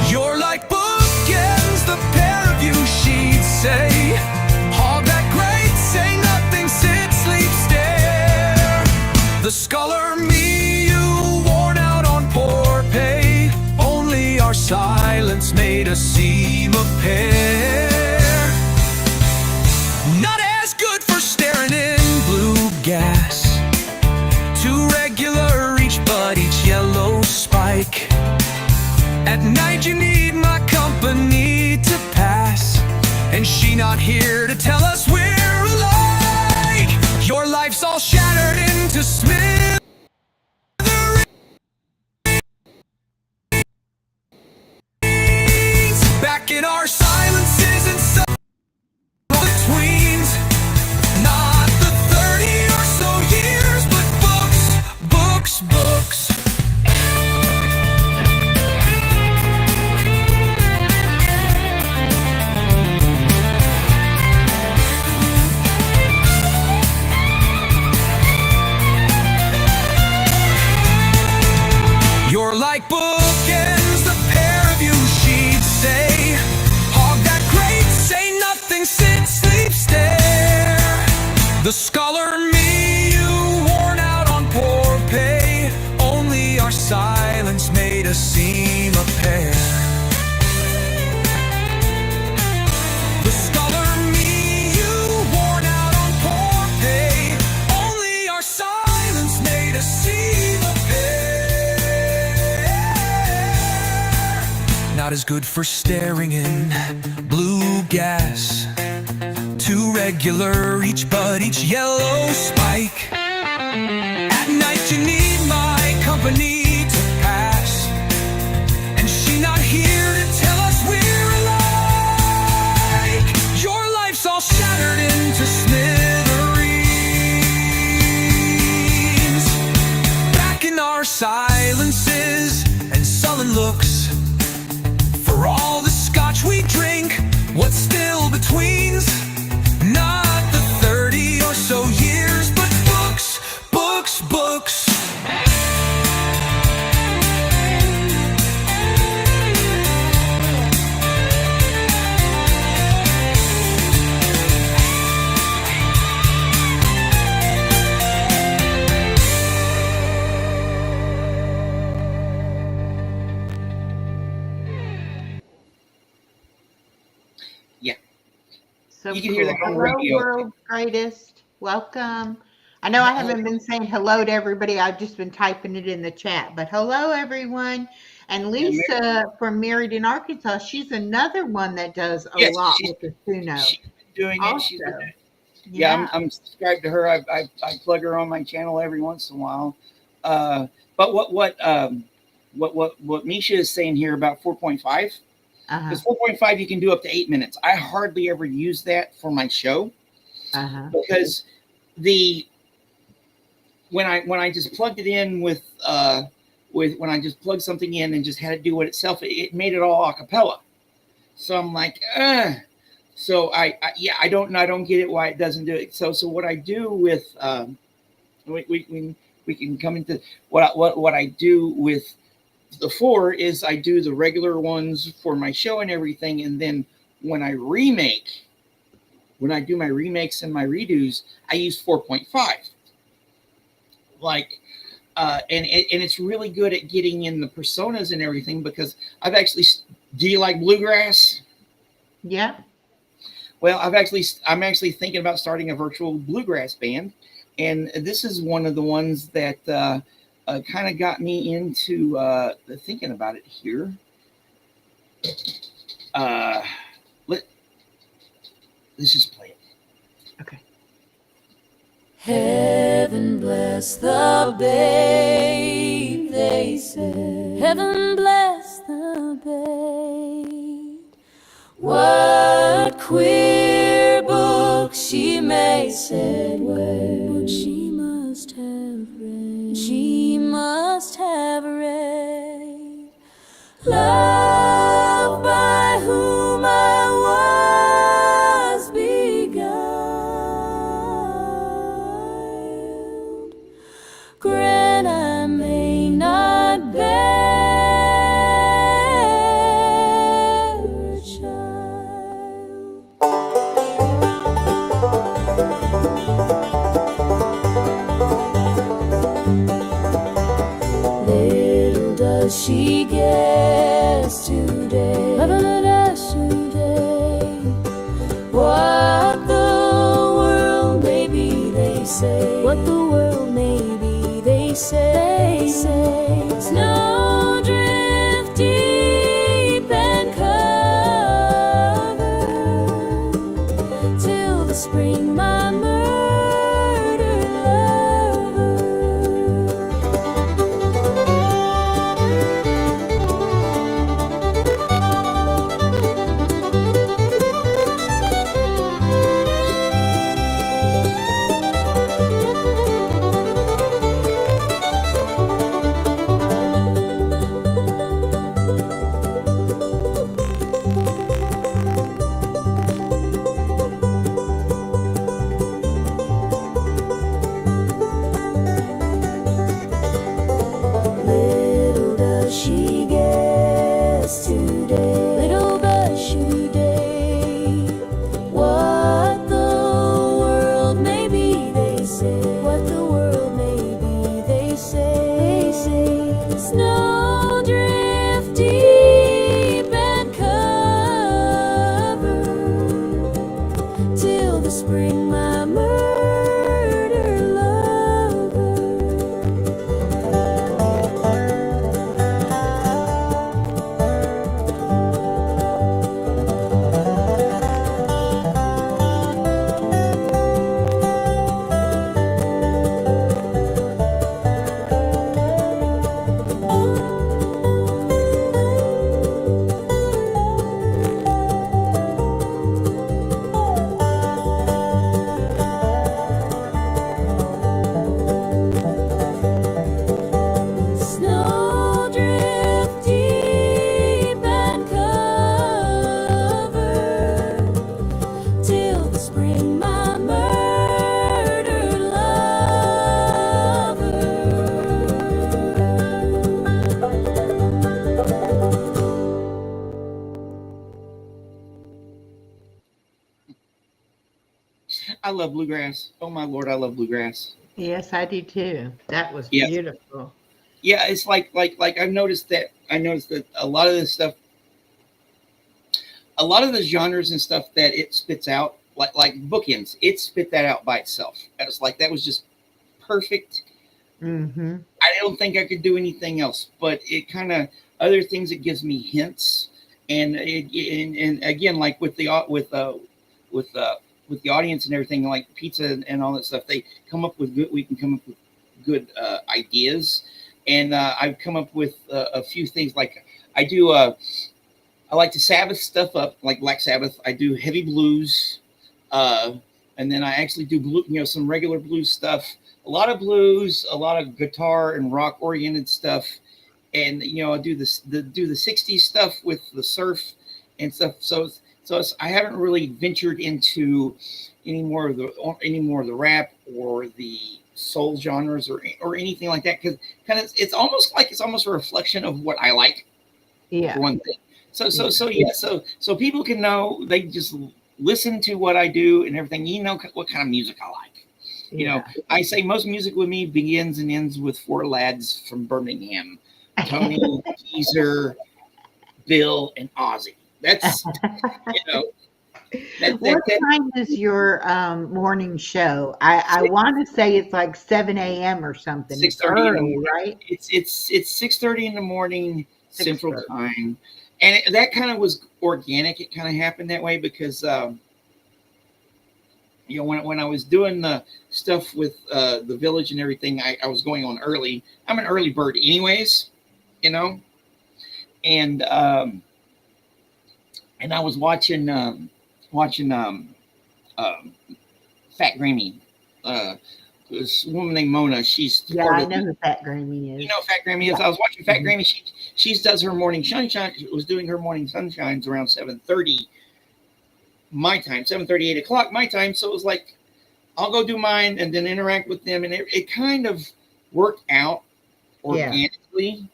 You're like bookends, the pair of you, she'd say. Hog that great, say nothing, sit, sleep, stare. The scholar me, you worn out on poor pay. Only our silence made us seem a pair. Not as good for staring in blue gas. Too regular each, but each yellow spike. At night you need my company to pass, and she not here to tell us we're alike. Your life's all shattered into smithereens. Back in our silences and betweens. Not the 30 or so years, but books, books. You're like bookends, the pair of you, she'd say. Hog that great, say nothing, sit, sleep, stare. The scholar me, you worn out on poor pay. Only our silence made us seem a pair. The scholar me, you worn out on poor pay. Only our silence made us seem a pair. Not as good for staring in blue gas. Too regular each, but each yellow spike. At night you need my company to pass, and she not here to tell us we're alike. Your life's all shattered into smithereens. Back in our silences and sullen looks. For all the scotch we drink, what's still betweens? Not the 30 or so years, but books, books, books. Yeah, So you can hear that on the Hello, radio. world's greatest. Welcome. I know I haven't been saying hello to everybody. I've just been typing it in the chat. But hello, everyone. And Lisa from Married in Arkansas, she's another one that does a Yes, lot with the Suno. She's been doing it. Also, She's been doing it. Yeah, I'm subscribed to her. I plug her on my channel every once in a while. But what Misha is saying here about 4.5, because 4.5 you can do up to 8 minutes. I hardly ever use that for my show because when I just plugged it in with when I just plugged something in and just had it do it itself, it made it all a cappella. So I'm like, so I don't get it why it doesn't do it. So what I do with we can come into what I do with the four is I do the regular ones for my show and everything, and then when I do my remakes and my redos, I use 4.5. Like, and it's really good at getting in the personas and everything because I've actually. Do you like bluegrass? Yeah. Well, I'm actually thinking about starting a virtual bluegrass band, and this is one of the ones that kind of got me into thinking about it here. Uh, let Let's just play it. Okay. Heaven bless the babe, they say. Heaven bless the babe. What queer books she may said where, but she must have read. She must have read. Love by whom I was beguiled. Grant I may not bear a child. Little does she guess today, little does today, what the world may be, they say. What the world may be, they say. They say. Snow drift deep and cover till the spring, my murdered lover. Little does she guess today, little does she day, what the world may be, they say. What the world may be, they say. They say. Snow drift deep and cover till the spring, my murder lover. Snowdrift deep and cover till the spring, my murdered lover. I love bluegrass. Oh my lord, I love bluegrass. Yes, I do too. That was Yeah, beautiful. yeah. It's like I noticed that a lot of this stuff, a lot of the genres and stuff that it spits out, like bookends, it spit that out by itself. It was like that was just perfect. Mm-hmm. I don't think I could do anything else, but it kind of other things. It gives me hints, and again, like with with the audience and everything, like pizza and all that stuff, they come up with good. We can come up with good ideas, and I've come up with a few things. Like I do, I like to Sabbath stuff up, like Black Sabbath. I do heavy blues, uh, and then I actually do blue, some regular blues stuff. A lot of blues, a lot of guitar and rock oriented stuff, and I do the '60s stuff with the surf and stuff. I haven't really ventured into any more of the rap or the soul genres or anything like that, because it's almost a reflection of what I like, Yeah. for one thing. So Yeah. so people can know, they just listen to what I do and everything. You know what kind of music I like. You know, Yeah. I say most music with me begins and ends with four lads from Birmingham: Tony, Geezer, Bill, and Ozzy. That's, you know, What that time is your morning show? I want to say it's like 7 a.m. or something. It's 6:30 in the early, morning. right? It's 6:30 in the morning Central 6:30. Time, and that kind of was organic. It kind of happened that way because you know, when I was doing the stuff with the village and everything, I was going on early. I'm an early bird, anyways, you know, and I was watching um, Fat Grammy. This woman named Mona. She's Yeah, part I of, know who Fat Grammy you is. know, Fat Grammy Yeah. is. I was watching Fat Mhm. Grammy. She does her morning sunshine. Was doing her morning sunshines around 7:30 my time, 7:30 8 o'clock my time. So it was like, I'll go do mine and then interact with them, and it kind of worked out Yeah. organically.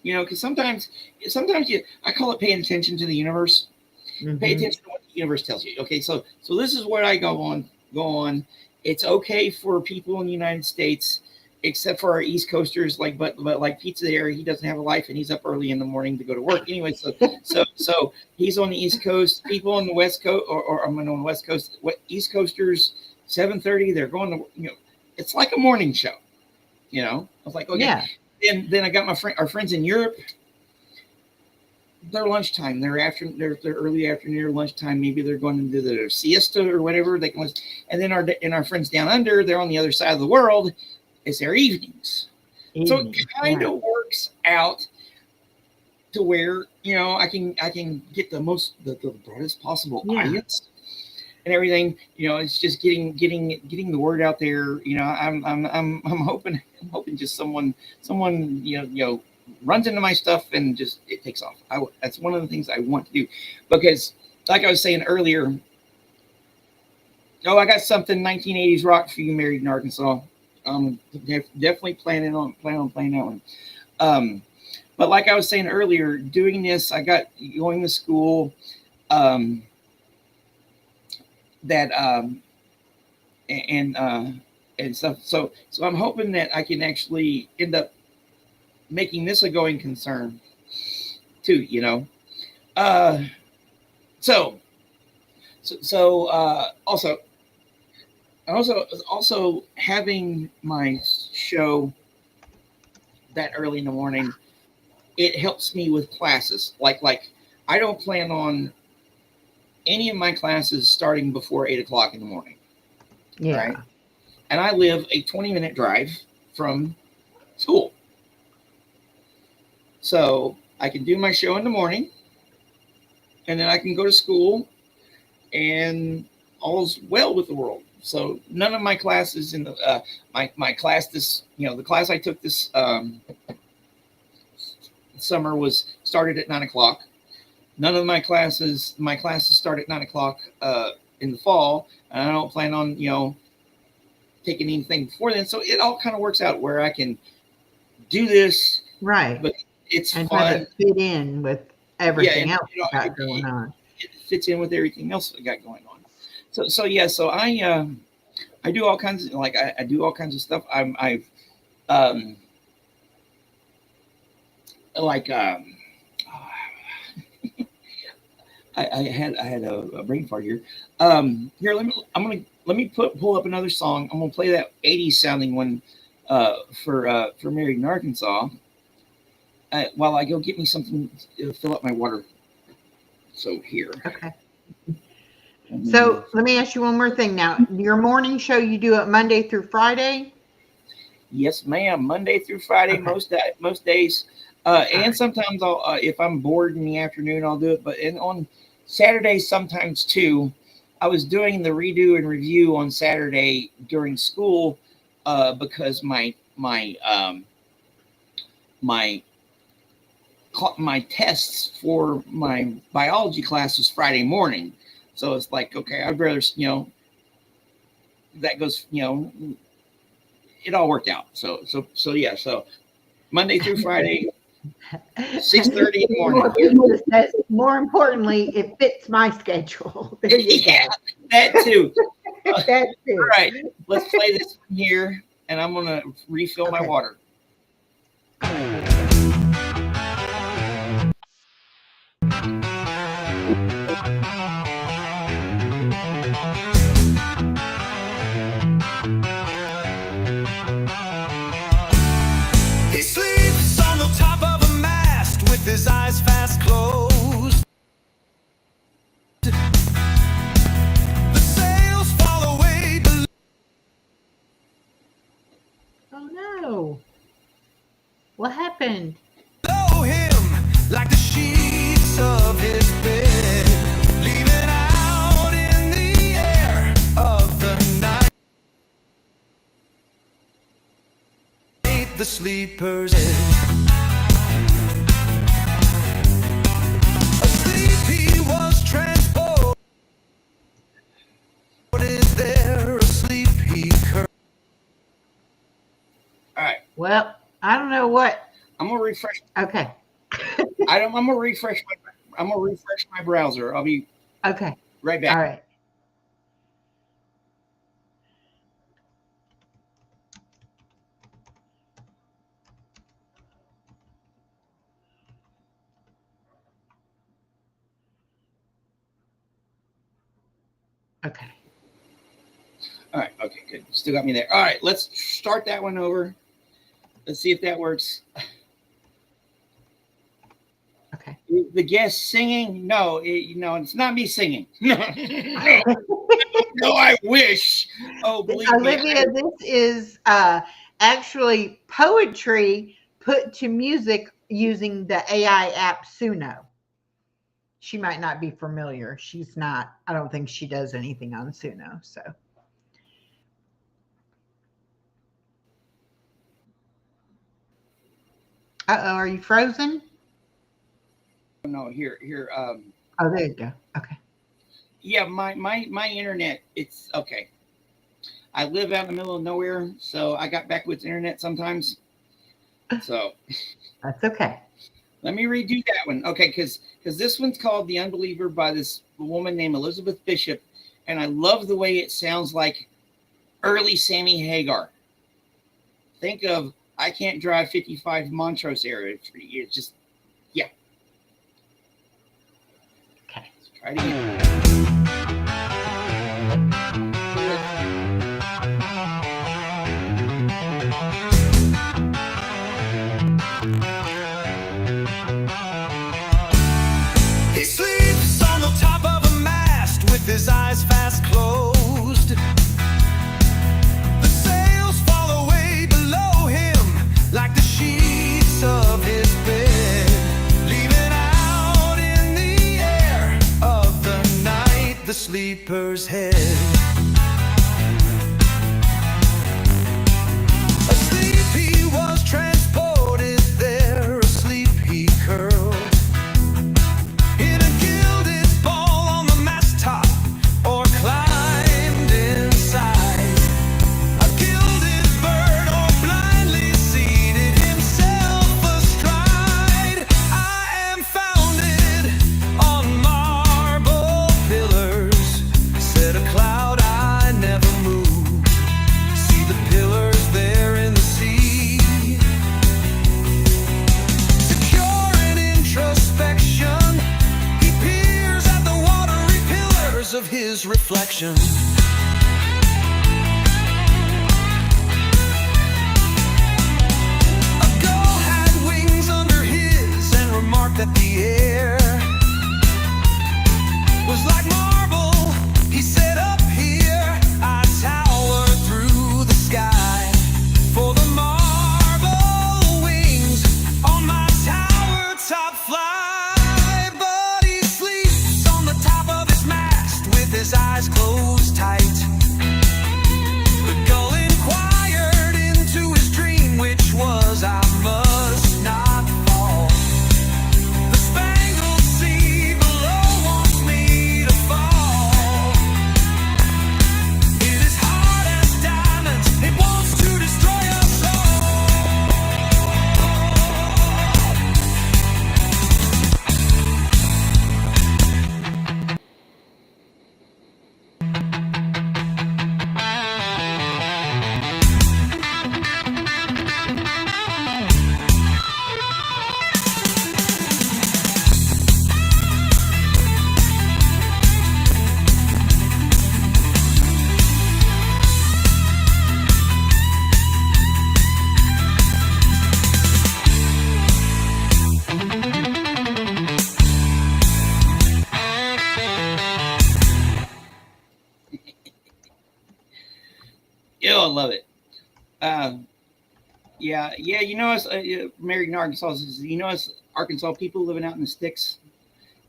You know, because sometimes you, I call it paying attention to the universe. Pay Hmm. attention to what the universe tells you. Okay, so this is what I go on. It's okay for people in the United States, except for our East Coasters, like but like Pizza there, he doesn't have a life and he's up early in the morning to go to work anyway. So he's on the East Coast. People on the West Coast, or I'm on the West Coast, East Coasters, 7:30, they're going to, you know, it's like a morning show. You know, I was like, okay. Yeah. Then I got our friends in Europe. Their lunchtime, their early afternoon or lunchtime. Maybe they're going into their siesta or whatever. They can, and then our friends down under, they're on the other side of the world. It's their evenings, so it Evening. kind Right. of works out to where, you know, I can get the broadest possible Yeah. audience and everything. You know, it's just getting the word out there. You know, I'm hoping just someone runs into my stuff and just it takes off. That's one of the things I want to do, because like I was saying earlier, oh, I got something 1980s rock for you, married in Arkansas. Definitely planning on playing that one. Um, but like I was saying earlier, doing this, I got going to school. Um, that and and stuff. So I'm hoping that I can actually end up making this a going concern too. You know. Uh, so also having my show that early in the morning, it helps me with classes. Like I don't plan on any of my classes starting before 8 o'clock in the morning. Right. Yeah. And I live a 20-minute drive from school. So I can do my show in the morning, and then I can go to school, and all's well with the world. So none of my classes in the my class this, the class I took this summer was started at 9 o'clock. None of my classes start at 9 o'clock in the fall, and I don't plan on taking anything before then. So it all kind of works out where I can do this, Right. but it's And have fun. it fit in with Yeah, everything and else you got going on. it fits in with everything else I got going on. So I do all kinds of, I do all kinds of stuff. I've um like I had a brain fart here. Here, let me pull up another song. I'm gonna play that 80s sounding one for Married in Arkansas. While I go get me something to fill up my water. So here. Okay. So let me ask you one more thing now. Your morning show, you do it Monday through Friday? Yes, ma'am. Monday through Friday, Okay. most days, All and right. sometimes I'll if I'm bored in the afternoon, I'll do it. But on Saturdays sometimes too. I was doing the redo and review on Saturday during school because my my tests for my biology class was Friday morning. So it's like, okay, I'd rather that goes it all worked out. So yeah. So Monday through Friday, 6:30 in the morning. More importantly, it fits my schedule. There you Yeah, go. that too. That's All it. right, let's play this one here, and I'm gonna refill my Okay. water. He sleeps on the top of a mast with his eyes fast closed. The sails fall away Oh no. What happened? below him like the sheets of his bed, leaving out in the air of the night the sleeper's head. Asleep he was transported there, asleep he curled. All right, Well, I don't know what. I'm gonna refresh. Okay. I'm gonna refresh my browser. I'll be Okay. right back. All right. Okay. All right, okay, good. Still got me there. All right, let's start that one over. Let's see if that works. Okay. The guest singing? No, it's not me singing. No, I wish. Oh, believe me. Olivia, this is actually poetry put to music using the AI app Suno. She might not be familiar. She's not. I don't think she does anything on Suno. So. Uh-oh, are you frozen? No, here. Oh, there you go. Okay. Yeah, my internet. It's okay. I live out in the middle of nowhere, so I got backwards internet sometimes. So That's okay. let me redo that one. Okay, because this one's called The Unbeliever by this woman named Elizabeth Bishop, and I love the way it sounds like early Sammy Hagar. Think of I Can't Drive 55 Montrose area. It's just, yeah. Okay. Let's try it again. He sleeps on the top of a mast with his eyes fast closed. The sails fall away below him like the sheets of his bed, leaving out in the air of the night the sleeper's head. Asleep he was transported there, asleep he curled in a gilded ball on the mast top, or climbed inside a gilded bird, or blindly seated himself astride. I am founded on marble pillars, said a cloud I never moved. See the pillars there in the sea, secure in introspection. He peers at the watery pillars of his reflection. A gull had wings under his and remarked that the air was like marble. He said, up here I tower through the sky, for the marble wings on my tower top fly. But he sleeps on the top of his mast with his eyes closed tight. The gull inquired into his dream, which was, I must not fall. The spangled sea below wants me to fall. Yeah, I love it. Uh, yeah, yeah. You know us, married in Arkansas. You know us, Arkansas people living out in the sticks.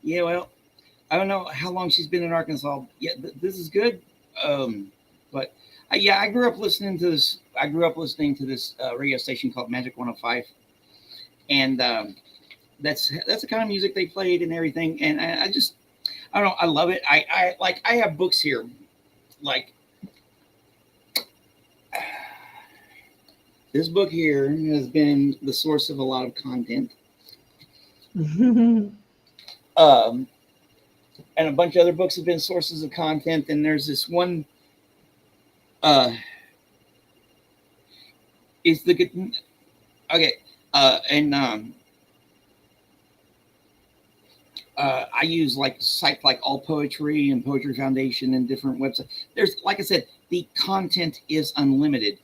Yeah, well, I don't know how long she's been in Arkansas. Yeah, this is good. Um, but yeah, I grew up listening to this. I grew up listening to this radio station called Magic 105, and that's the kind of music they played and everything. And I just, I don't know, I love it. I like, I have books here, like this book here has been the source of a lot of content. Um, and a bunch of other books have been sources of content. And there's this one, is the good, okay, and I use like sites like All Poetry and Poetry Foundation and different websites. There's, like I said, the content is unlimited.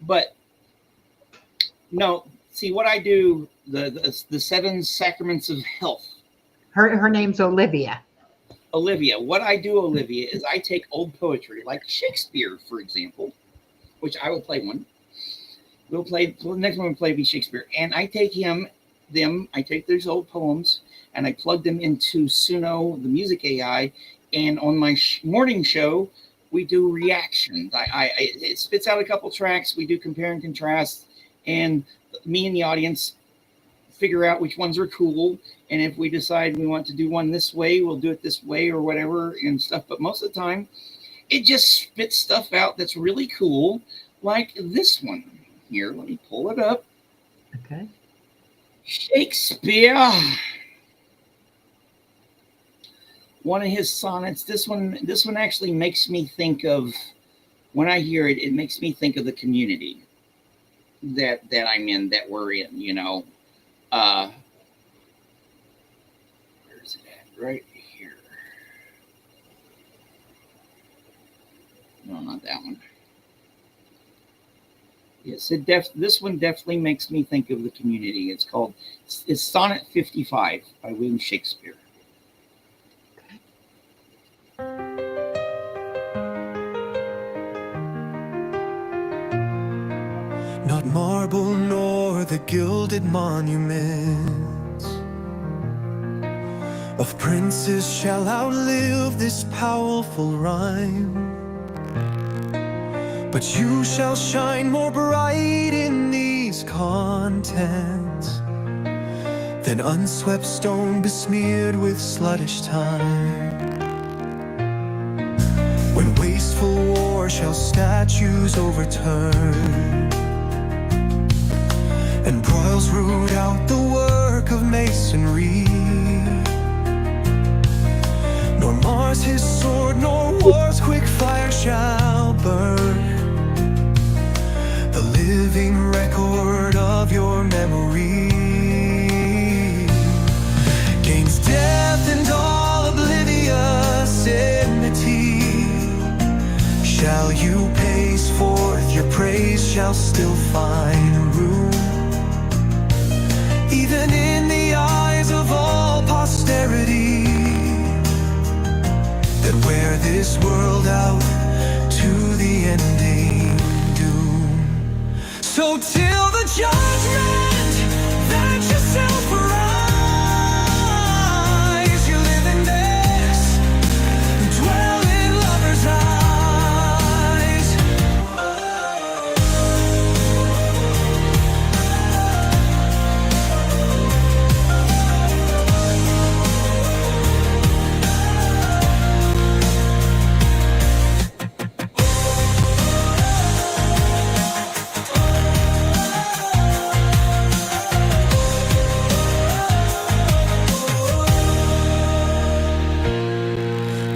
But no, see what I do, the seven sacraments of health. Her name's Olivia. Olivia. What I do, Olivia, is I take old poetry, like Shakespeare, for example, which I will play one. We'll play, well, the next one we'll play will be Shakespeare. And I take I take those old poems and I plug them into Suno, the music AI. And on my morning show, we do reactions. It spits out a couple tracks. We do compare and contrast. And me and the audience figure out which ones are cool. And if we decide we want to do one this way, we'll do it this way or whatever and stuff. But most of the time, it just spits stuff out that's really cool, like this one here. Let me pull it up. Okay. Shakespeare. One of his sonnets. This one actually makes me think of, when I hear it, it makes me think of the community that I'm in, that we're in, you know. Where's it at? Right here. No, not that one. Yes, this one definitely makes me think of the community. It's Sonnet 55 by William Shakespeare. Not marble nor the gilded monuments of princes shall outlive this powerful rhyme, but you shall shine more bright in these contents than unswept stone besmeared with sluttish time. When wasteful war shall statues overturn, and broils root out the work of masonry, nor Mars his sword, nor war's quick fire shall burn the living record of your memory. Gains death and all oblivious enmity, shall you pace forth your praise shall still find room, even in the eyes of all posterity, that wear this world out to the ending doom. So till the judgment that yourself arise, you live in this, dwell in lovers' eyes.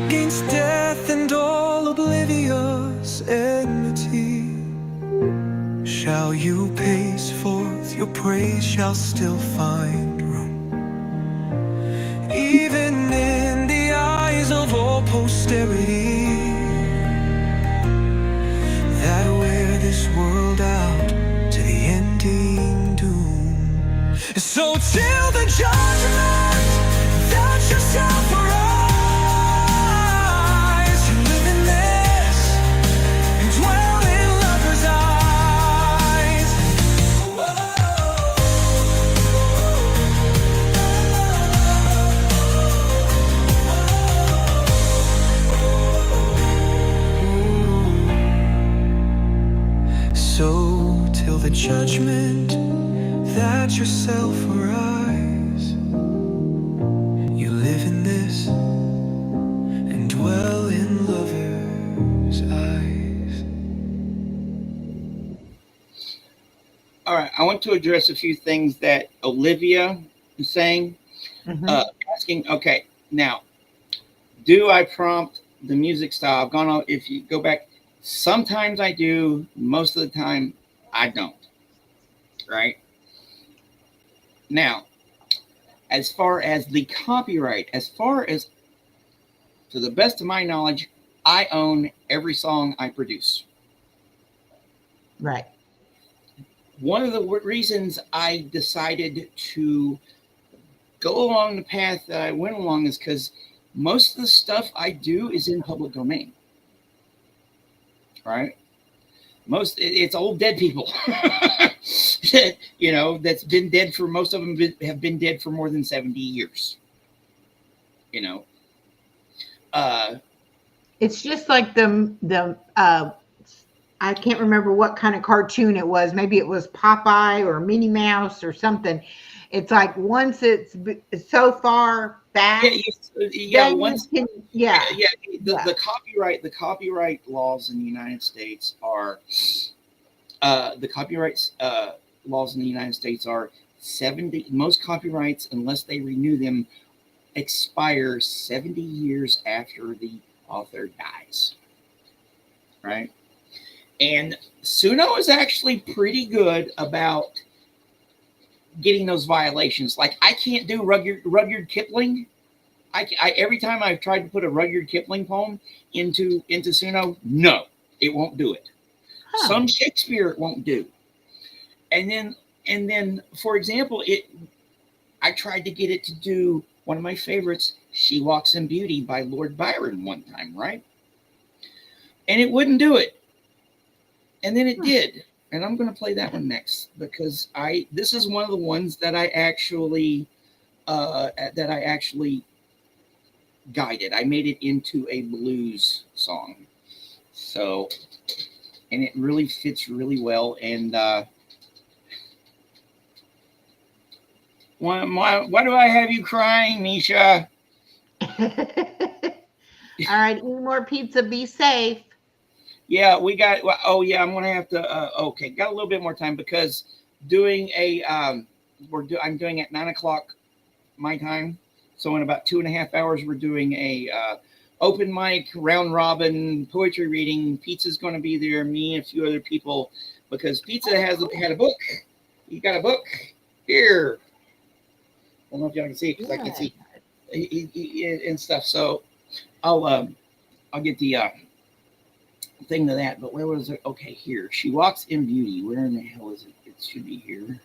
Against death and all oblivious enmity, shall you pace forth, your praise shall still find room, even in the eyes of all posterity, that wear this world out to the ending doom. So till the judgment that yourself arise, you live in this and dwell judgment that yourself arise. You live in this and dwell in lovers' eyes. All right, I want to address a few things that Olivia is saying. Asking, okay, now, do I prompt the music style? I've gone on, if you go back, sometimes I do, most of the time I don't, right? Now, as far as the copyright, to the best of my knowledge, I own every song I produce. Right. One of the reasons I decided to go along the path that I went along is because most of the stuff I do is in public domain, right? It's old dead people, that's been dead for, most of them have been dead for more than 70 years, It's just like the I can't remember what kind of cartoon it was. Maybe it was Popeye or Minnie Mouse or something. It's like once it's so far back, the copyright laws in the United States are 70. Most copyrights, unless they renew them, expire 70 years after the author dies, right? And Suno is actually pretty good about getting those violations. Like, I can't do Rudyard Kipling. I every time I've tried to put a Rudyard Kipling poem into Suno, no, it won't do it. Huh. Some Shakespeare it won't do. And then, for example, I tried to get it to do one of my favorites, She Walks in Beauty by Lord Byron one time, right? And it wouldn't do it. And then it did. And I'm going to play that one next because this is one of the ones that I actually guided. I made it into a blues song. So, and it really fits really well. And why do I have you crying, Misha? All right, eat more pizza. Be safe. Yeah, we got. Oh, yeah, I'm gonna have to. Okay, got a little bit more time because doing I'm doing at 9:00 my time. So in about 2.5 hours, we're doing a open mic, round robin poetry reading. Pizza's going to be there. Me and a few other people because Pizza had a book. He got a book here. I don't know if y'all can see it because I can see and stuff. So I'll get the thing to that. But where was it? Okay, here. She Walks in Beauty. Where in the hell is it? It should be here.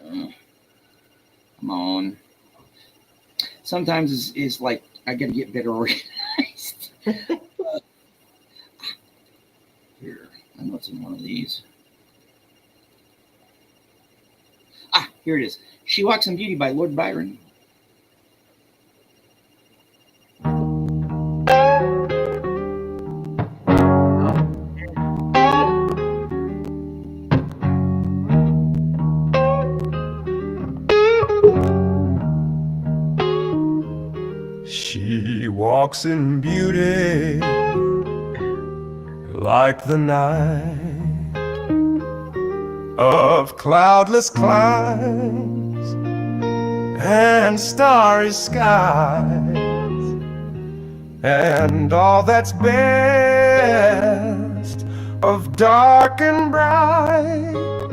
Come on. Sometimes it's like I got to get better organized. Here, I know it's in one of these. Here it is. She Walks in Beauty by Lord Byron. She walks in beauty like the night of cloudless climes and starry skies, and all that's best of dark and bright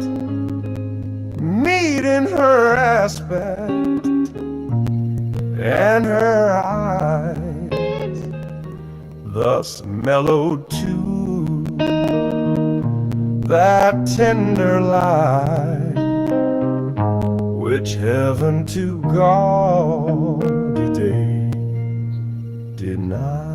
meet in her aspect and her eyes, thus mellowed to that tender light which heaven to gaudy day denied.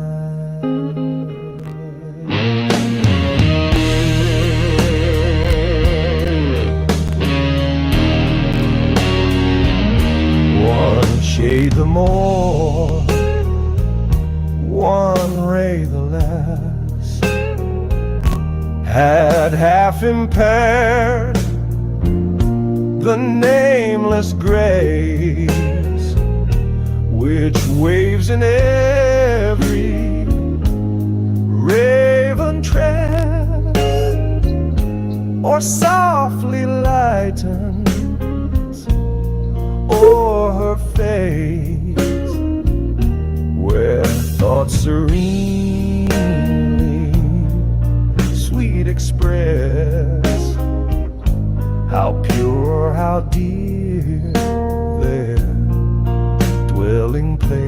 One shade the more, one ray the less, had half impaired the nameless grace which waves in every raven tread, or softly lightens o'er her face, where thoughts serenely sweet express how pure, how dear their dwelling place.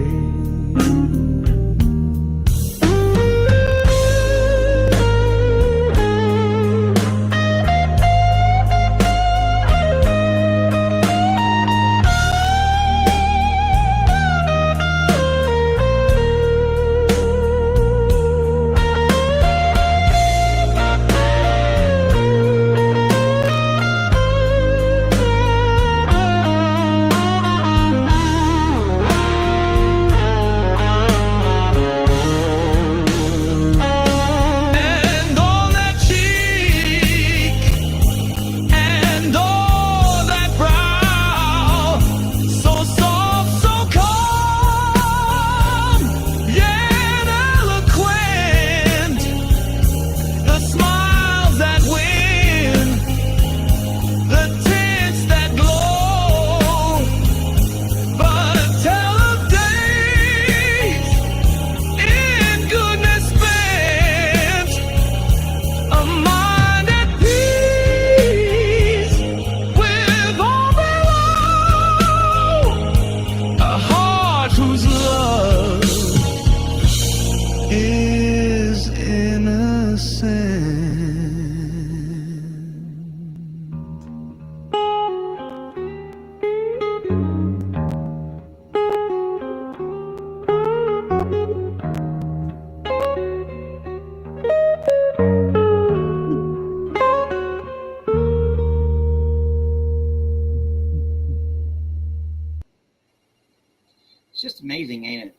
It's just amazing, ain't it?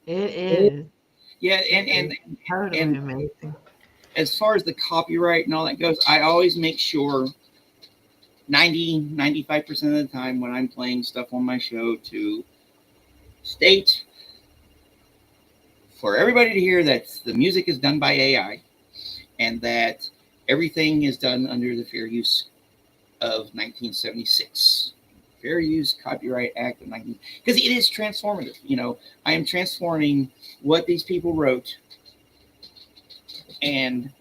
It is. Yeah, It is totally and amazing. as far as the copyright and all that goes, I always make sure 95% of the time when I'm playing stuff on my show to state for everybody to hear that the music is done by AI and that everything is done under the Fair Use of 1976. Fair Use Copyright Act of 19, because it is transformative. You know, I am transforming what these people wrote and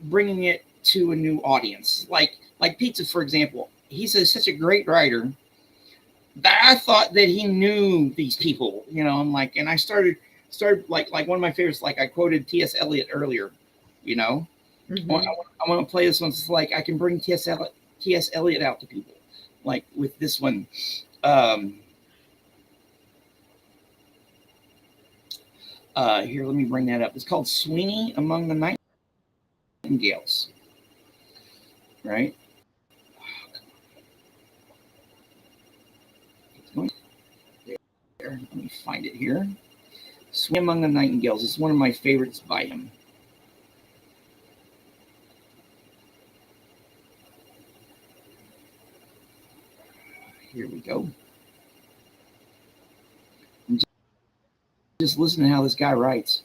bringing it to a new audience. Like Pizza, for example, he's such a great writer that I thought that he knew these people. You know, I'm like, and I started like one of my favorites. Like I quoted T.S. Eliot earlier. You know, Mhm. I want to play this one. It's like I can bring T.S. Eliot out to people. Like with this one, here, let me bring that up. It's called Sweeney Among the Nightingales, right? It's going there. Let me find it here. Sweeney Among the Nightingales is one of my favorites by him. Here we go. And just listen to how this guy writes.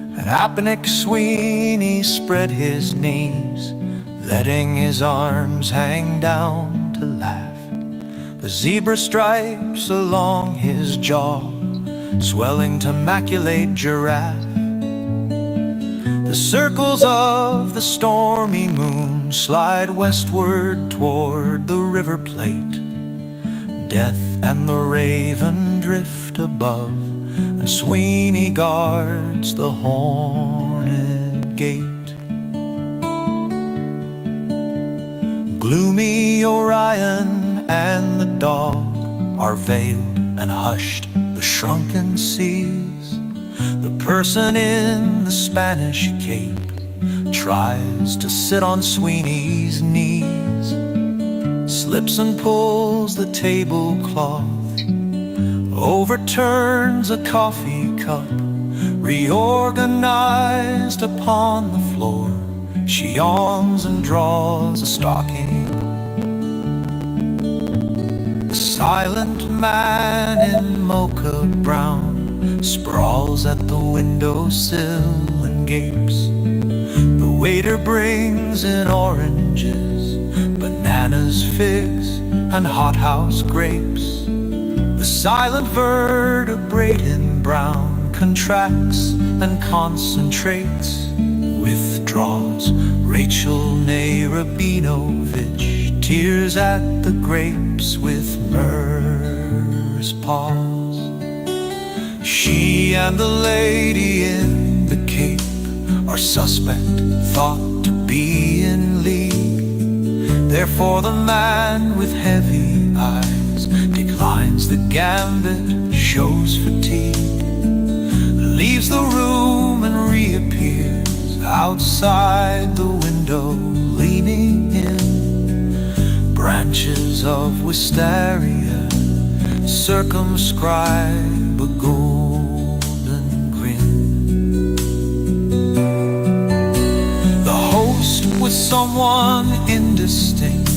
And Apenic Sweeney spread his knees, letting his arms hang down to laugh. The zebra stripes along his jaw, swelling to maculate giraffe. The circles of the stormy moon slide westward toward the river plate. Death and the raven drift above, and Sweeney guards the horned gate. Gloomy Orion and the dog are veiled and hushed, the shrunken seas. The person in the Spanish cape tries to sit on Sweeney's knees, slips and pulls the tablecloth overturns a coffee cup, reorganized upon the floor. She yawns and draws a stocking. The silent man in mocha brown sprawls at the windowsill and gapes. The waiter brings in oranges, bananas, figs, and hothouse grapes. The silent vertebrate in brown contracts and concentrates, withdraws. Rachel Narabinovich tears at the grapes with Myrrh's paws. She and the lady in the cape are suspect, thought to be in league. Therefore the man with heavy eyes declines the gambit, shows fatigue, leaves the room and reappears outside the window, leaning in. Branches of wisteria circumscribe a golden grin. The host with someone indistinct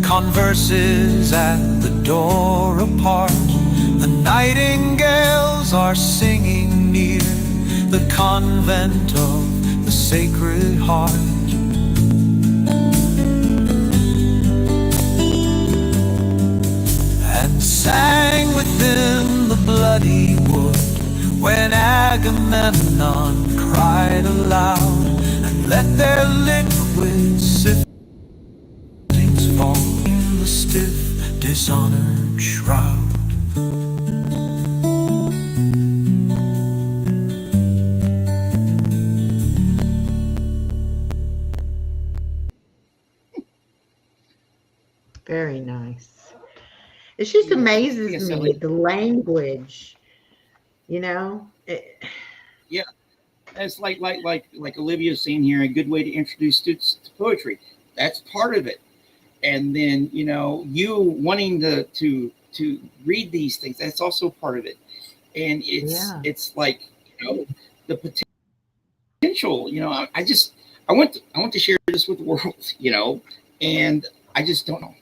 converses at the door apart. The nightingales are singing near the convent of the Sacred Heart. And sang within the bloody wood when Agamemnon cried aloud and let their liquid siftings fall in the stiff, dishonored shroud. Very nice. It just amazes me, the language, you know. Yeah, it's like Olivia's saying here, a good way to introduce students to poetry. That's part of it. And then, you know, you wanting to read these things, that's also part of it. And it's like, you know, the potential, you know, I want to share this with the world, you know, and I just don't know.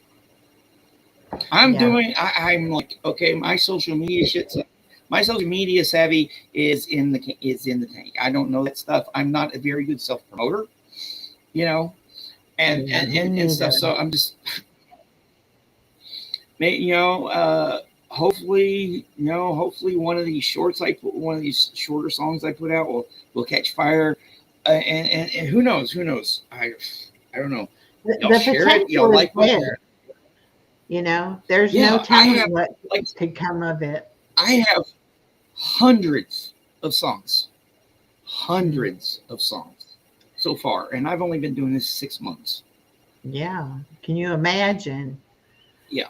I'm like, okay, my social media savvy is in the tank. I don't know that stuff. I'm not a very good self promoter, you know, and stuff. So I'm just, you know, hopefully one of these shorter songs I put out will catch fire, and who knows? I don't know. The potential is there. You know, there's no telling what could come of it. I have hundreds of songs so far, and I've only been doing this 6 months. Yeah, can you imagine? Yeah.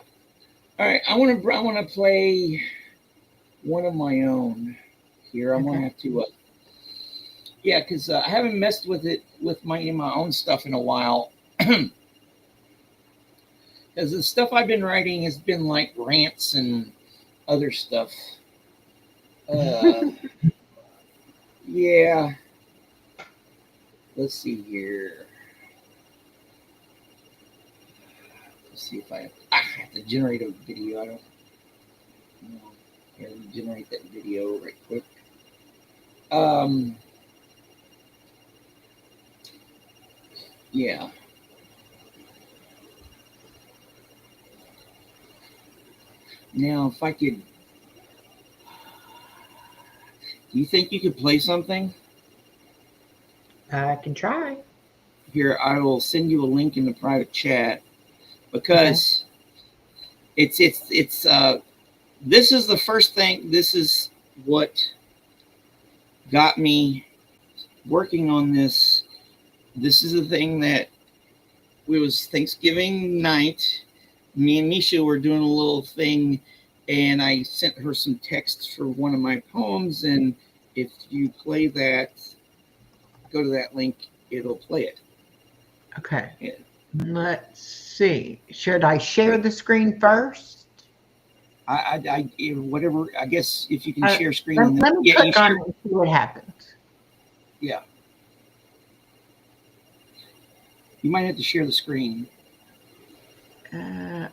All right, I want to play one of my own here. I'm gonna have to, because I haven't messed with it with my own stuff in a while. Because the stuff I've been writing has been like rants and other stuff. Yeah. Let's see here. Let's see if I have to generate a video. I don't know. Here, let me generate that video right quick. Yeah. Now, if I could, do you think you could play something? I can try. Here, I will send you a link in the private chat because it's this is the first thing. This is what got me working on this. This is the thing that it was Thanksgiving night. Me and Misha were doing a little thing, and I sent her some texts for one of my poems. And if you play that, go to that link, it'll play it. Okay. Yeah. Let's see. Should I share the screen first? whatever. I guess if you can Uh, share screen. let me Yeah, you click on share. it and see what happens. Yeah. You might have to share the screen.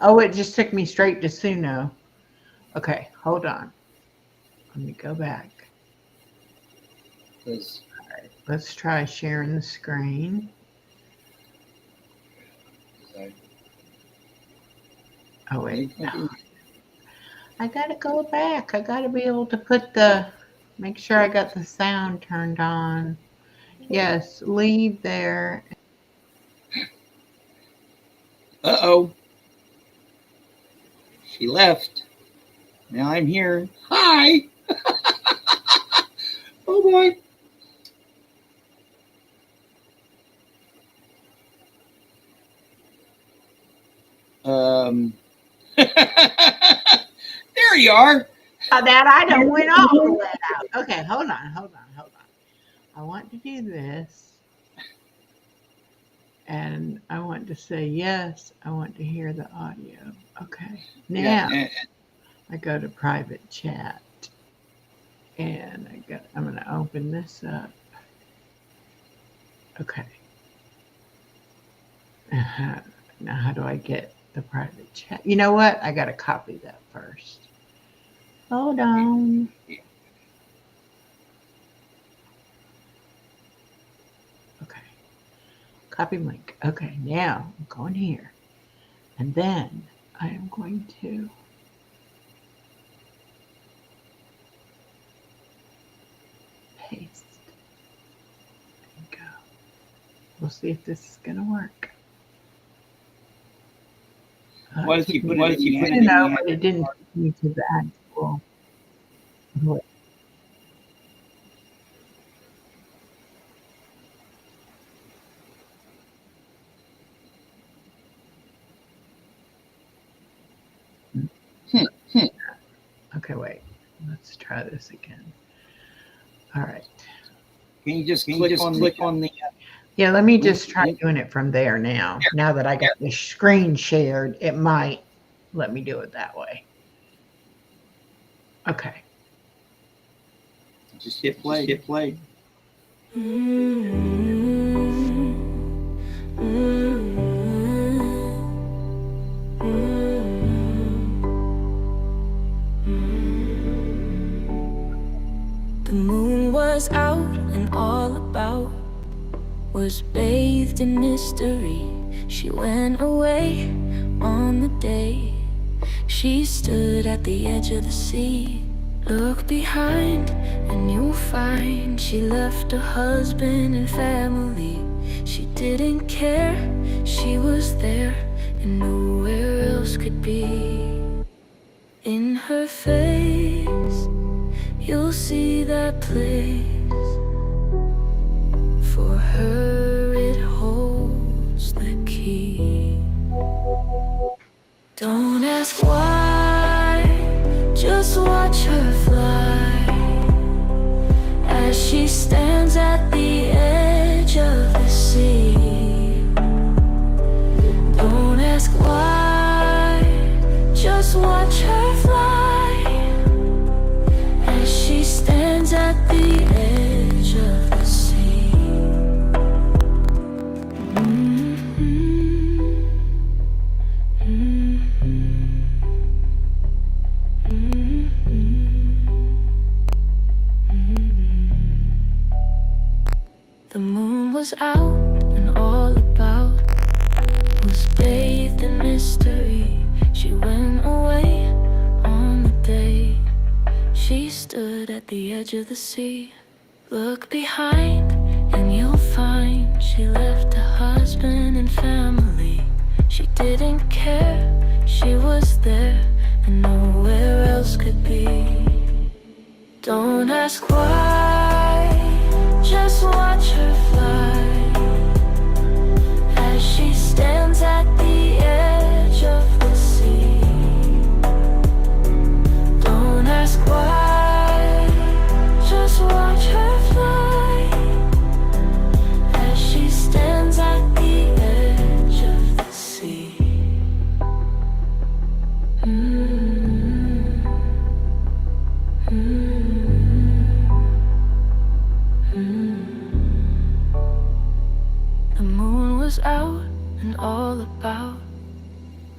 Oh, it just took me straight to Suno. Okay, hold on. Let me go back. All right, let's try sharing the screen. Oh, wait. No. I got to go back. I got to be able to make sure I got the sound turned on. Yes, leave there. Uh-oh. She left. Now I'm here. Hi. Oh, boy. There you are. That I don't went all the way out. Okay, hold on. I want to do this. And I want to say, yes, I want to hear the audio. Okay. Now I go to private chat and I'm going to open this up. Okay. Now how do I get the private chat? You know what? I got to copy that first. Hold on. Okay. Copy link. Okay, now I'm going here. And then I am going to paste. There you go. We'll see if this is going to work. What if you put it in? No, but it didn't take me to the actual. Okay, wait. Let's try this again. All right. Can you just click on the? Yeah, let me just try doing it from there now. Now that I got the screen shared, it might let me do it that way. Okay. Just hit play. The moon was out and all about was bathed in mystery. She went away on the day she stood at the edge of the sea. Look behind and you'll find she left her husband and family. She didn't care, she was there and nowhere else could be. In her face you'll see that place. For her it holds the key. Don't ask why, just watch her fly as she stands at the edge of the sea. Don't ask why, just watch her fly as she stands at the edge of the sea. The moon was out and all about was bathed in mystery. She went away on the day she stood at the edge of the sea. Look behind and you'll find she left a husband and family. She didn't care, she was there and nowhere else could be. Don't ask why, just watch her fly as she stands at the edge of the sea. Don't ask why, just watch her fly as she stands at the edge of the sea. and all about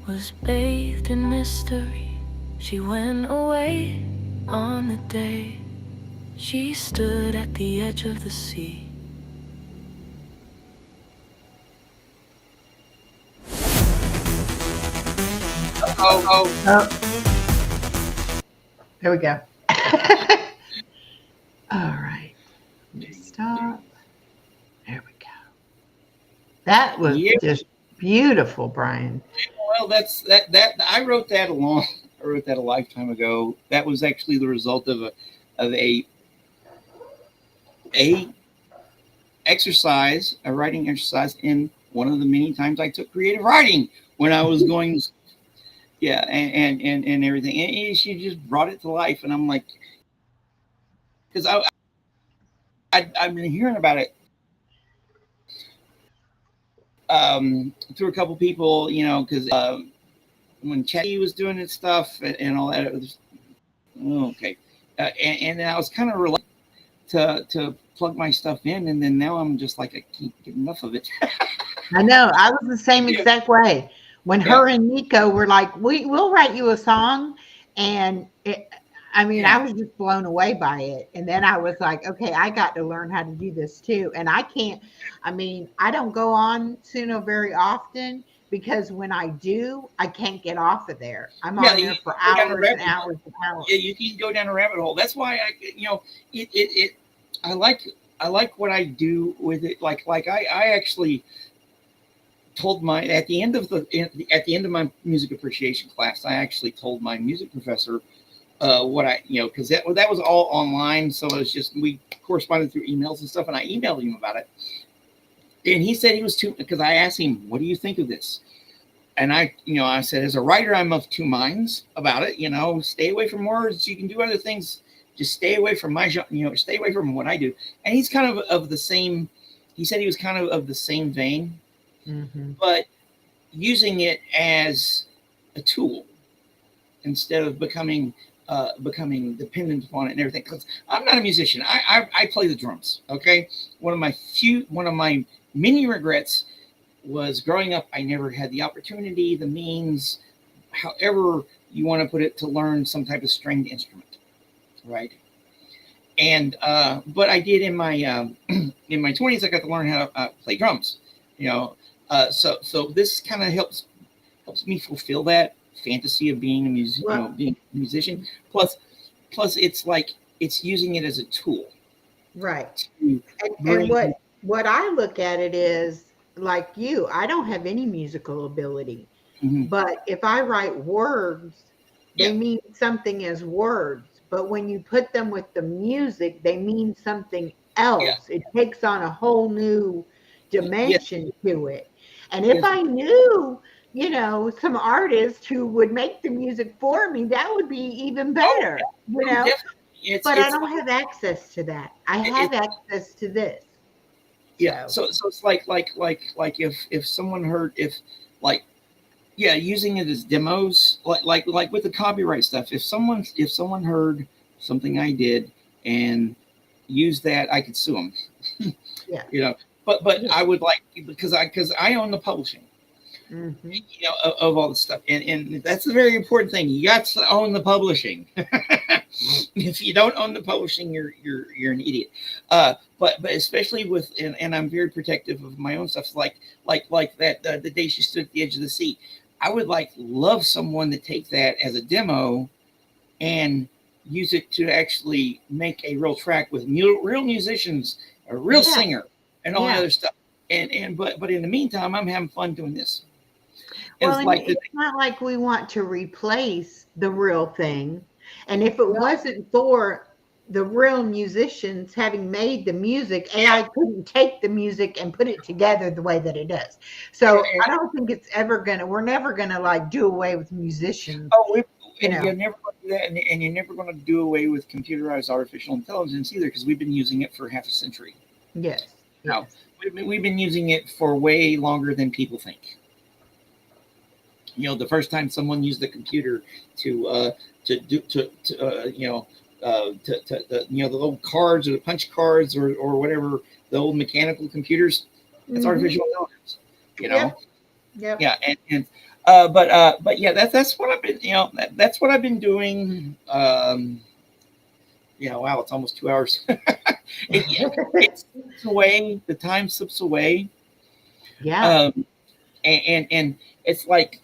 was bathed in mystery. She went away on the day she stood at the edge of the sea. Oh, Oh, there we go. All right. Let me stop. There we go. That was yeah. just beautiful, Bryan. Well, that. I wrote that along. I wrote that a lifetime ago. That was actually the result of a exercise, a writing exercise, in one of the many times I took creative writing when I was going. Yeah, and everything. And she just brought it to life, and I'm like, because I've been hearing about it through a couple people, because when Chatty was doing its stuff and all that, it was okay, and I was kind of reluctant to plug my stuff in, and then now I'm just like I can't get enough of it. I know. I was the same Yeah, exact way. When yeah, her and Nico were like, we'll write you a song. And I mean, I yeah, was just blown away by it. And then I was like, okay, I got to learn how to do this too. And I can't, I mean, I don't go on Suno very often because when I do, I can't get off of there. I'm yeah. on You there can for go down a hours and rabbit hole. hours and Yeah, hours. you can go down a rabbit hole. That's why it I like what I do with it. I actually told my at the end of my music appreciation class, I actually told my music professor what I because that was all online, so it was just we corresponded through emails and stuff, and I emailed him about it, and he said he was too because I asked him, what do you think of this? And I said, as a writer, I'm of two minds about it. Stay away from words. You can do other things. Just stay away from stay away from what I do. And he's kind of the same. He said he was kind of the same vein, Hmm. but using it as a tool instead of becoming dependent upon it and everything. Because I'm not a musician. I play the drums. Okay, one of my many regrets was growing up. I never had the opportunity, the means, however you want to put it, to learn some type of stringed instrument, right? And but I did in my in my 20s. I got to learn how to play drums. You know, so this kind of helps me fulfill that fantasy of being a Well, being a musician. Plus, it's like it's using it as a tool right. to And bring. what I look at it is like you, I don't have any musical ability. Mhm. But if I write words, they Yeah, mean something as words. But when you put them with the music, they mean something yeah, else. It takes on a whole new yes, dimension to it. And if yes. I knew, some artist who would make the music for me, that would be even Oh, better, oh, definitely. It's but I it's don't have access to that. I it, have access to this. yeah. So, So it's like if someone heard if like yeah, using it as demos, like with the copyright stuff. If someone heard something I did and used that, I could sue them. yeah. you know, but Yeah. I would like because I own the publishing, Hmm. of all the stuff, and that's a very important thing. You got to own the publishing. If you don't own the publishing, you're an idiot. But especially with and I'm very protective of my own stuff. Like that the day she stood at the edge of the sea. I would love someone to take that as a demo and use it to actually make a real track with real musicians, a real Yeah. singer, and all that Yeah. other stuff. But in the meantime, I'm having fun doing this. Well, It's and like the it's not like we want to replace the real thing. And if it no, wasn't for the real musicians having made the music, AI couldn't take the music and put it together the way that it does. and, So and I don't think it's ever gonna, we're never gonna like do away with musicians, oh, you and know. you're never going to do that, and you're never going to do away with computerized artificial intelligence either, because we've been using it for half a century Yes, now. yes. We've been using it for way longer than people think. The first time someone used the computer to do the little cards or the punch cards or whatever, the old mechanical computers, that's Hmm. artificial intelligence. You know, Yep. Yep. Yeah, and but yeah, that's what I've been, that's what I've been doing. Wow, it's almost 2 hours. It slips away. The time slips away. Yeah. Um, and it's like,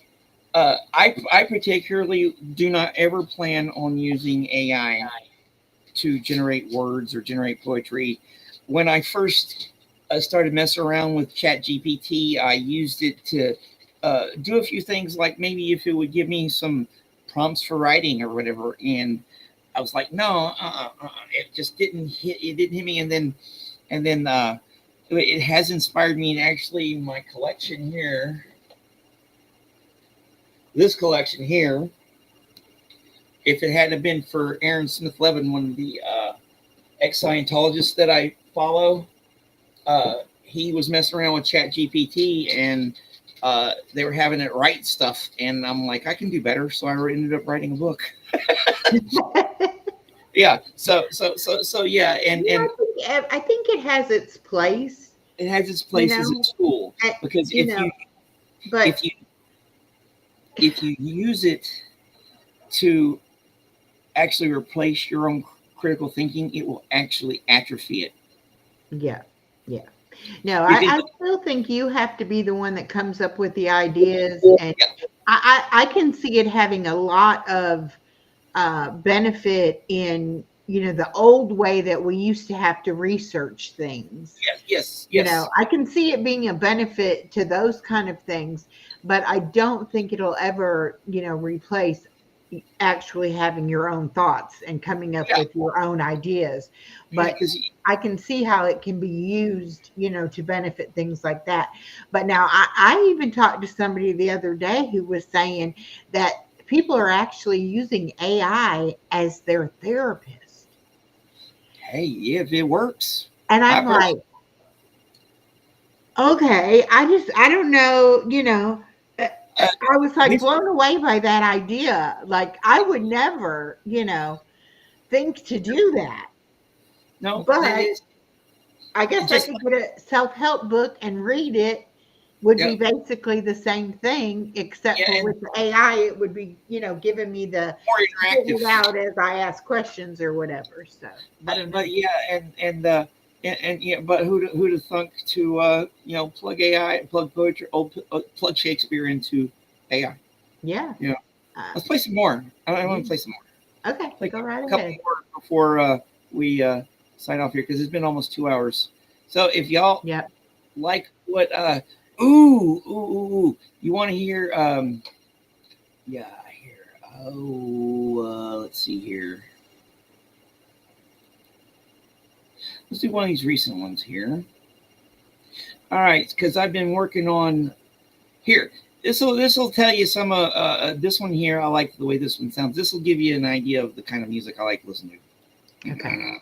I particularly do not ever plan on using AI to generate words or generate poetry. When I first started messing around with Chat GPT, I used it to do a few things, like maybe if it would give me some prompts for writing or whatever. And I was like, no, it just didn't hit. It didn't hit me. And then it has inspired me. And actually, my collection here, this collection here, if it hadn't been for Aaron Smith Levin, one of the ex Scientologists that I follow, he was messing around with Chat GPT, and they were having it write stuff. And I'm like, I can do better. So I ended up writing a book. Yeah. So yeah. And I think it has its place. it has its place as a tool, because if but you use it to actually replace your own critical thinking, it will actually atrophy it. yeah, yeah. No, I still think you have to be the one that comes up with the ideas, and I can see it having a lot of benefit in the old way that we used to have to research things. Yes. I can see it being a benefit to those kind of things, but I don't think it'll ever replace actually having your own thoughts and coming up with your own ideas. But I can see how it can be used to benefit things like that. But now I even talked to somebody the other day who was saying that people are actually using AI as their therapist. Hey, if it works. And I'm like, okay, I don't know, I was like blown away by that idea. Like, I would never, think to do that. No, but I guess I could get a self-help book and read it. Would be basically the same thing, except for with the AI, it would be, giving me the more interactive out as I ask questions or whatever. So, but yeah, and yeah, but who to thunk to plug AI, plug poetry, plug Shakespeare into AI? Yeah. Let's play some more. I want to play some more. Okay, like go right a couple ahead. more before we sign off here, because it's been almost 2 hours. So if y'all like what you want to hear let's see here. Let's do one of these recent ones here. All right, because I've been working on here. This will tell you some this one here. I like the way this one sounds. This will give you an idea of the kind of music I like to listen to. Okay.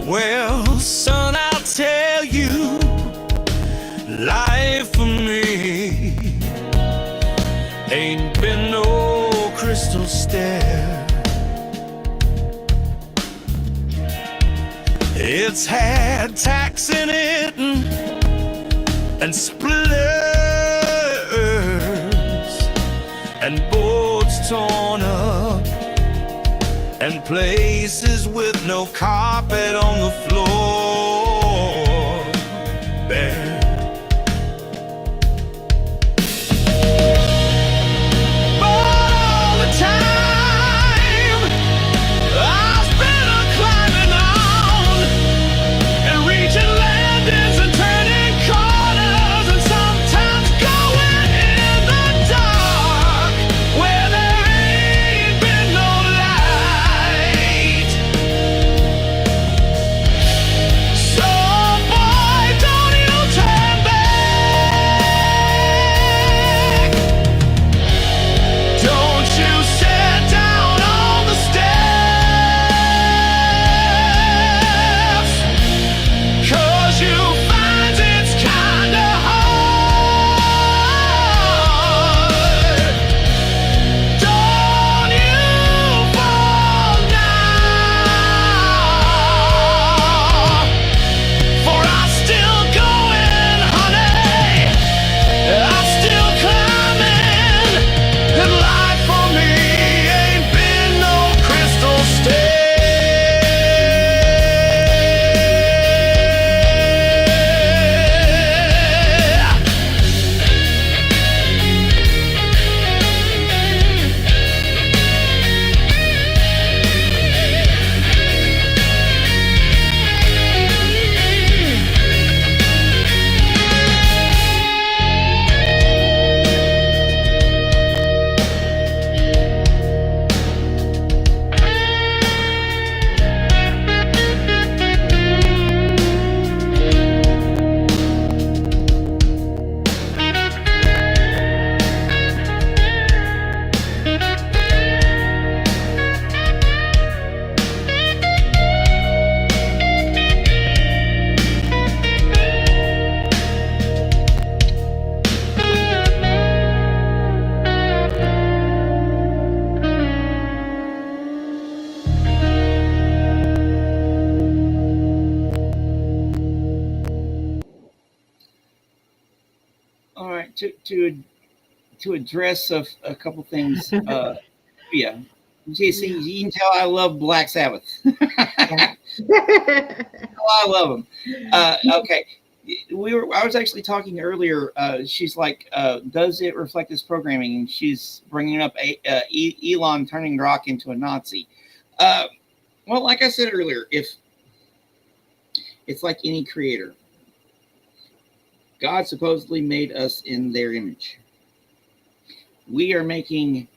Well, son, I'll tell you, life for me ain't been no crystal stair. It's had tacks in it and splinters and boards torn up and places with no carpet on the floor bare. But all the time I spent climbing on and reaching landings and turning corners and sometimes going in the dark where there ain't been no light. All right. To address a couple things. Yeah. You see, Yeah. you can tell I love Black Sabbath. Yeah. I love them. Okay. I was actually talking earlier. She's like, does it reflect his programming? And she's bringing up Elon turning Rock into a Nazi. Uh, well, like I said earlier, if it's like any creator, God supposedly made us in their image. We are making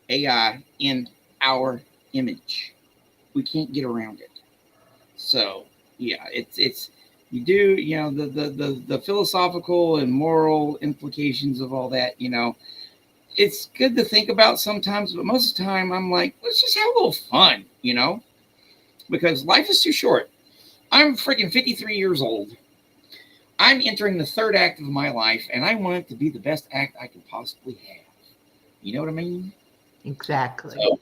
AI in our image. We can't get around it. So yeah, it's you do, the philosophical and moral implications of all that. It's good to think about sometimes, but most of the time I'm like, let's just have a little fun, because life is too short. I'm freaking 53 years old. I'm entering the third act of my life, and I want it to be the best act I could possibly have. You know what I mean? Exactly. So,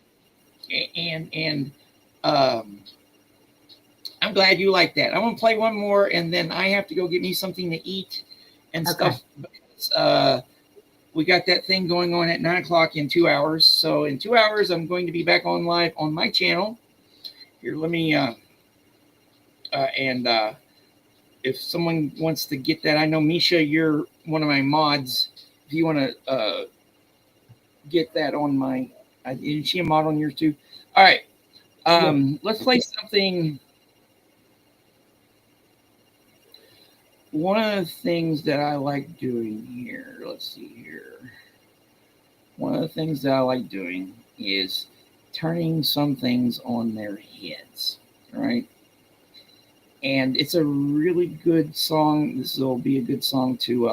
and um, I'm glad you like that. I'm gonna play one more, and then I have to go get me something to eat and Okay. stuff. Because, we got that thing going on at 9 o'clock in 2 hours. So in 2 hours, I'm going to be back on live on my channel. Here, let me and if someone wants to get that, I know Misha, you're one of my mods. If you want to get that on my, is she a mod on yours too? All right, Yes. let's play something. One of the things that I like doing here, let's see here. One of the things that I like doing is turning some things on their heads, right? And it's a really good song. This will be a good song to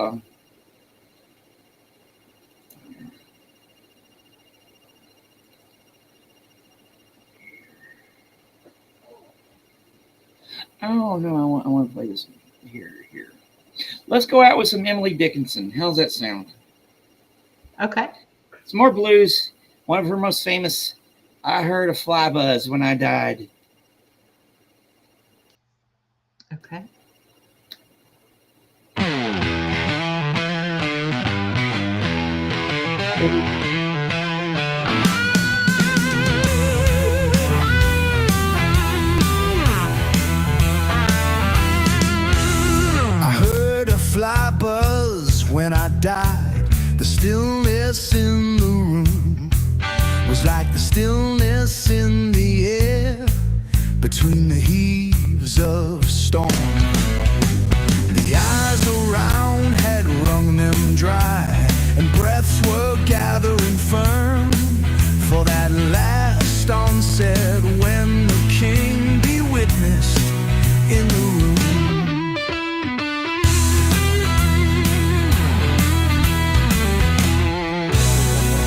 oh no, I want to play this here. Let's go out with some Emily Dickinson. How's that sound? Okay. It's more blues. One of her most famous, I heard a fly buzz when I died. Okay. I heard a fly buzz when I died. The stillness in the room was like the stillness in the air between the heaves of storm. The eyes around had wrung them dry, and breaths were gathering firm for that last onset when the king be witnessed in the room.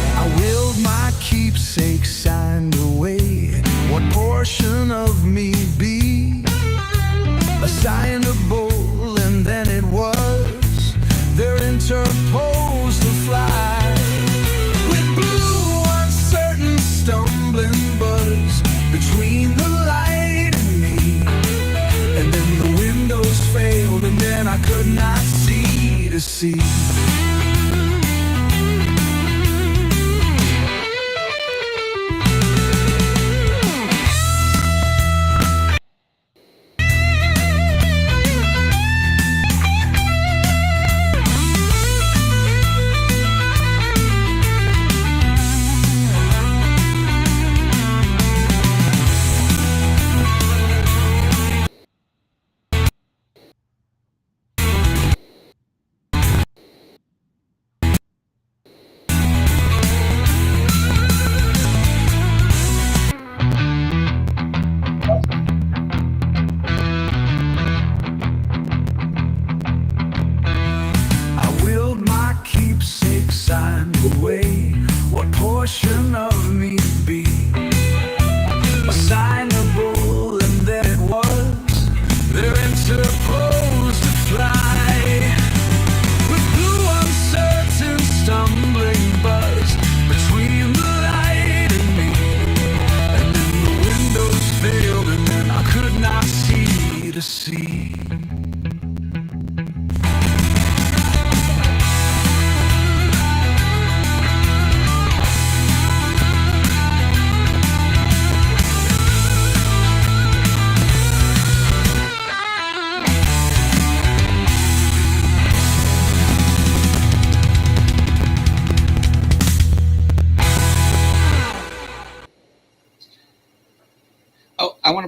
I willed my keepsake signed away. What portion of me be assignable? And then it was there interposed the fly with blue uncertain stumbling buzz between the light and me. And then the windows failed, and then I could not see to see.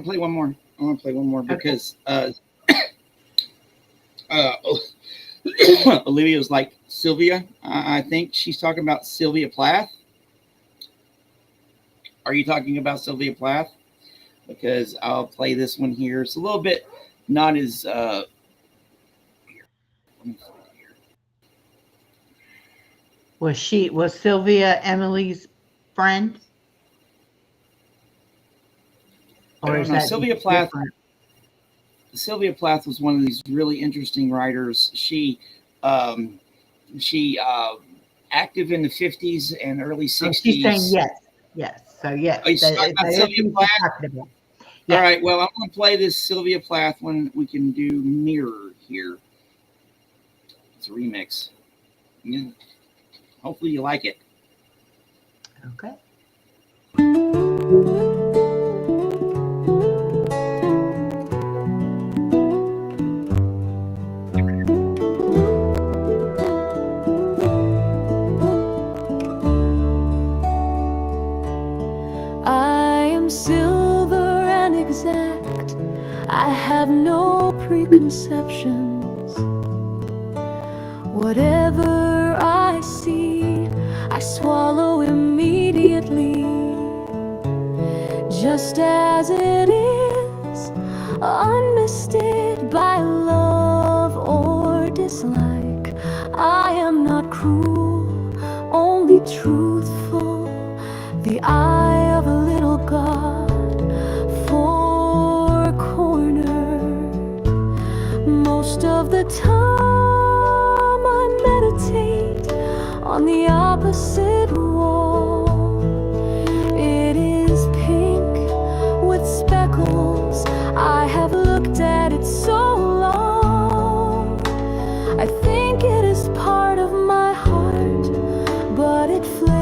to play one more. I want to play one more because Olivia's like Sylvia. I think she's talking about Sylvia Plath. Are you talking about Sylvia Plath? Because I'll play this one here. It's a little bit not as. Here. Was Sylvia Emily's friend? Or is that Sylvia Plath? Sylvia Plath was one of these really interesting writers. She active in the 50s and early 60s. Oh, she's saying yes. So yes, oh, Sylvia Plath? Yeah. All right. Well, I'm going to play this Sylvia Plath one. We can do Mirror here. It's a remix. Yeah. Hopefully you like it. Okay. I am silver and exact. I have no preconceptions. Whatever I see, I swallow immediately. Just as it is, unmisted by love or dislike. I am not cruel, only truthful. The eye of a little god, four-cornered. Most of the time I meditate on the opposite wall. It is pink with speckles. I have looked at it so long. I think it is part of my heart, but it flickers.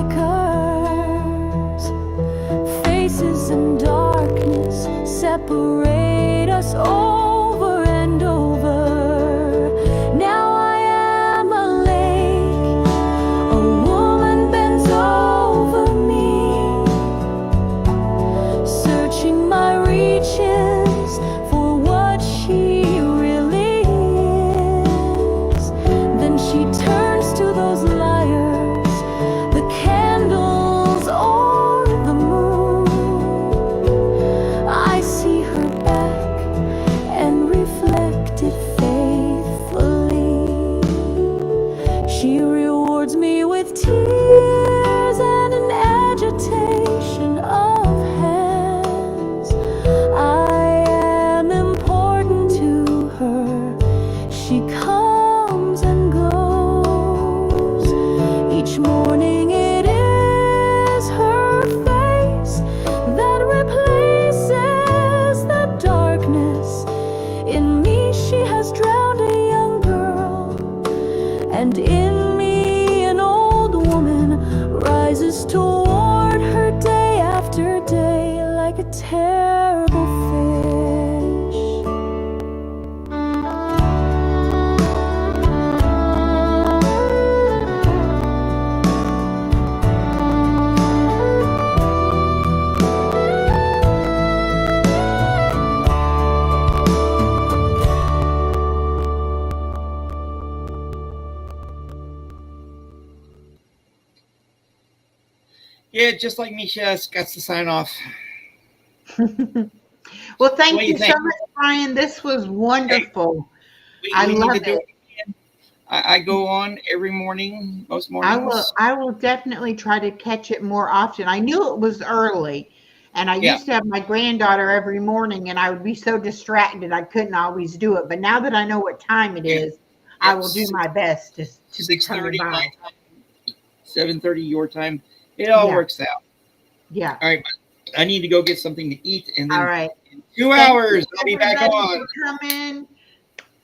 Faces and darkness separate us over and over. Now I am a lake. A woman bends over me, searching my reaches for what she really is. Then she turns to those liars, the candles or the moon. I see her back and reflect it faithfully. She rewards me with tears and an agitation of hands. I am important to her. She comes and goes. Each morning it is her face that replaces the darkness. In me she has drowned a young girl, and in me an old woman rises toward her day after day like a terrible fish. Yeah, just like Misha, got to sign off. Well, thank What do you you so think? much, Bryan. This was wonderful. I I need love to do it. it again. I go on every morning, most mornings. I will definitely try to catch it more often. I knew it was early, and I Yeah. used to have my granddaughter every morning, and I would be so distracted I couldn't always do it. But now that I know what time it Yeah. is, I Yep. will do my best to be coming 6:30 by. my time, 7:30 your time. It all Yeah. works out. Yeah. All right. I need to go get something to eat, and All then right. in 2 Thank hours you, I'll be back everybody, on. for coming.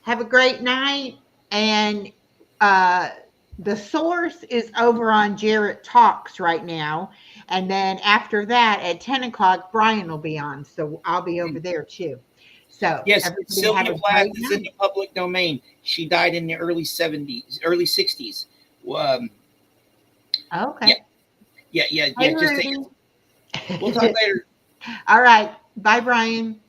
Have a great night. And the source is over on Jarrett Talks right now. And then after that, at 10 o'clock, Bryan will be on. So I'll be over there too. So Yes, everybody have Sylvia a Plath great is in night. the public domain. She died in the early 70s, early 60s. Um, Okay. yeah. Hey, Just Rudy. we'll talk later. All right. Bye, Bryan.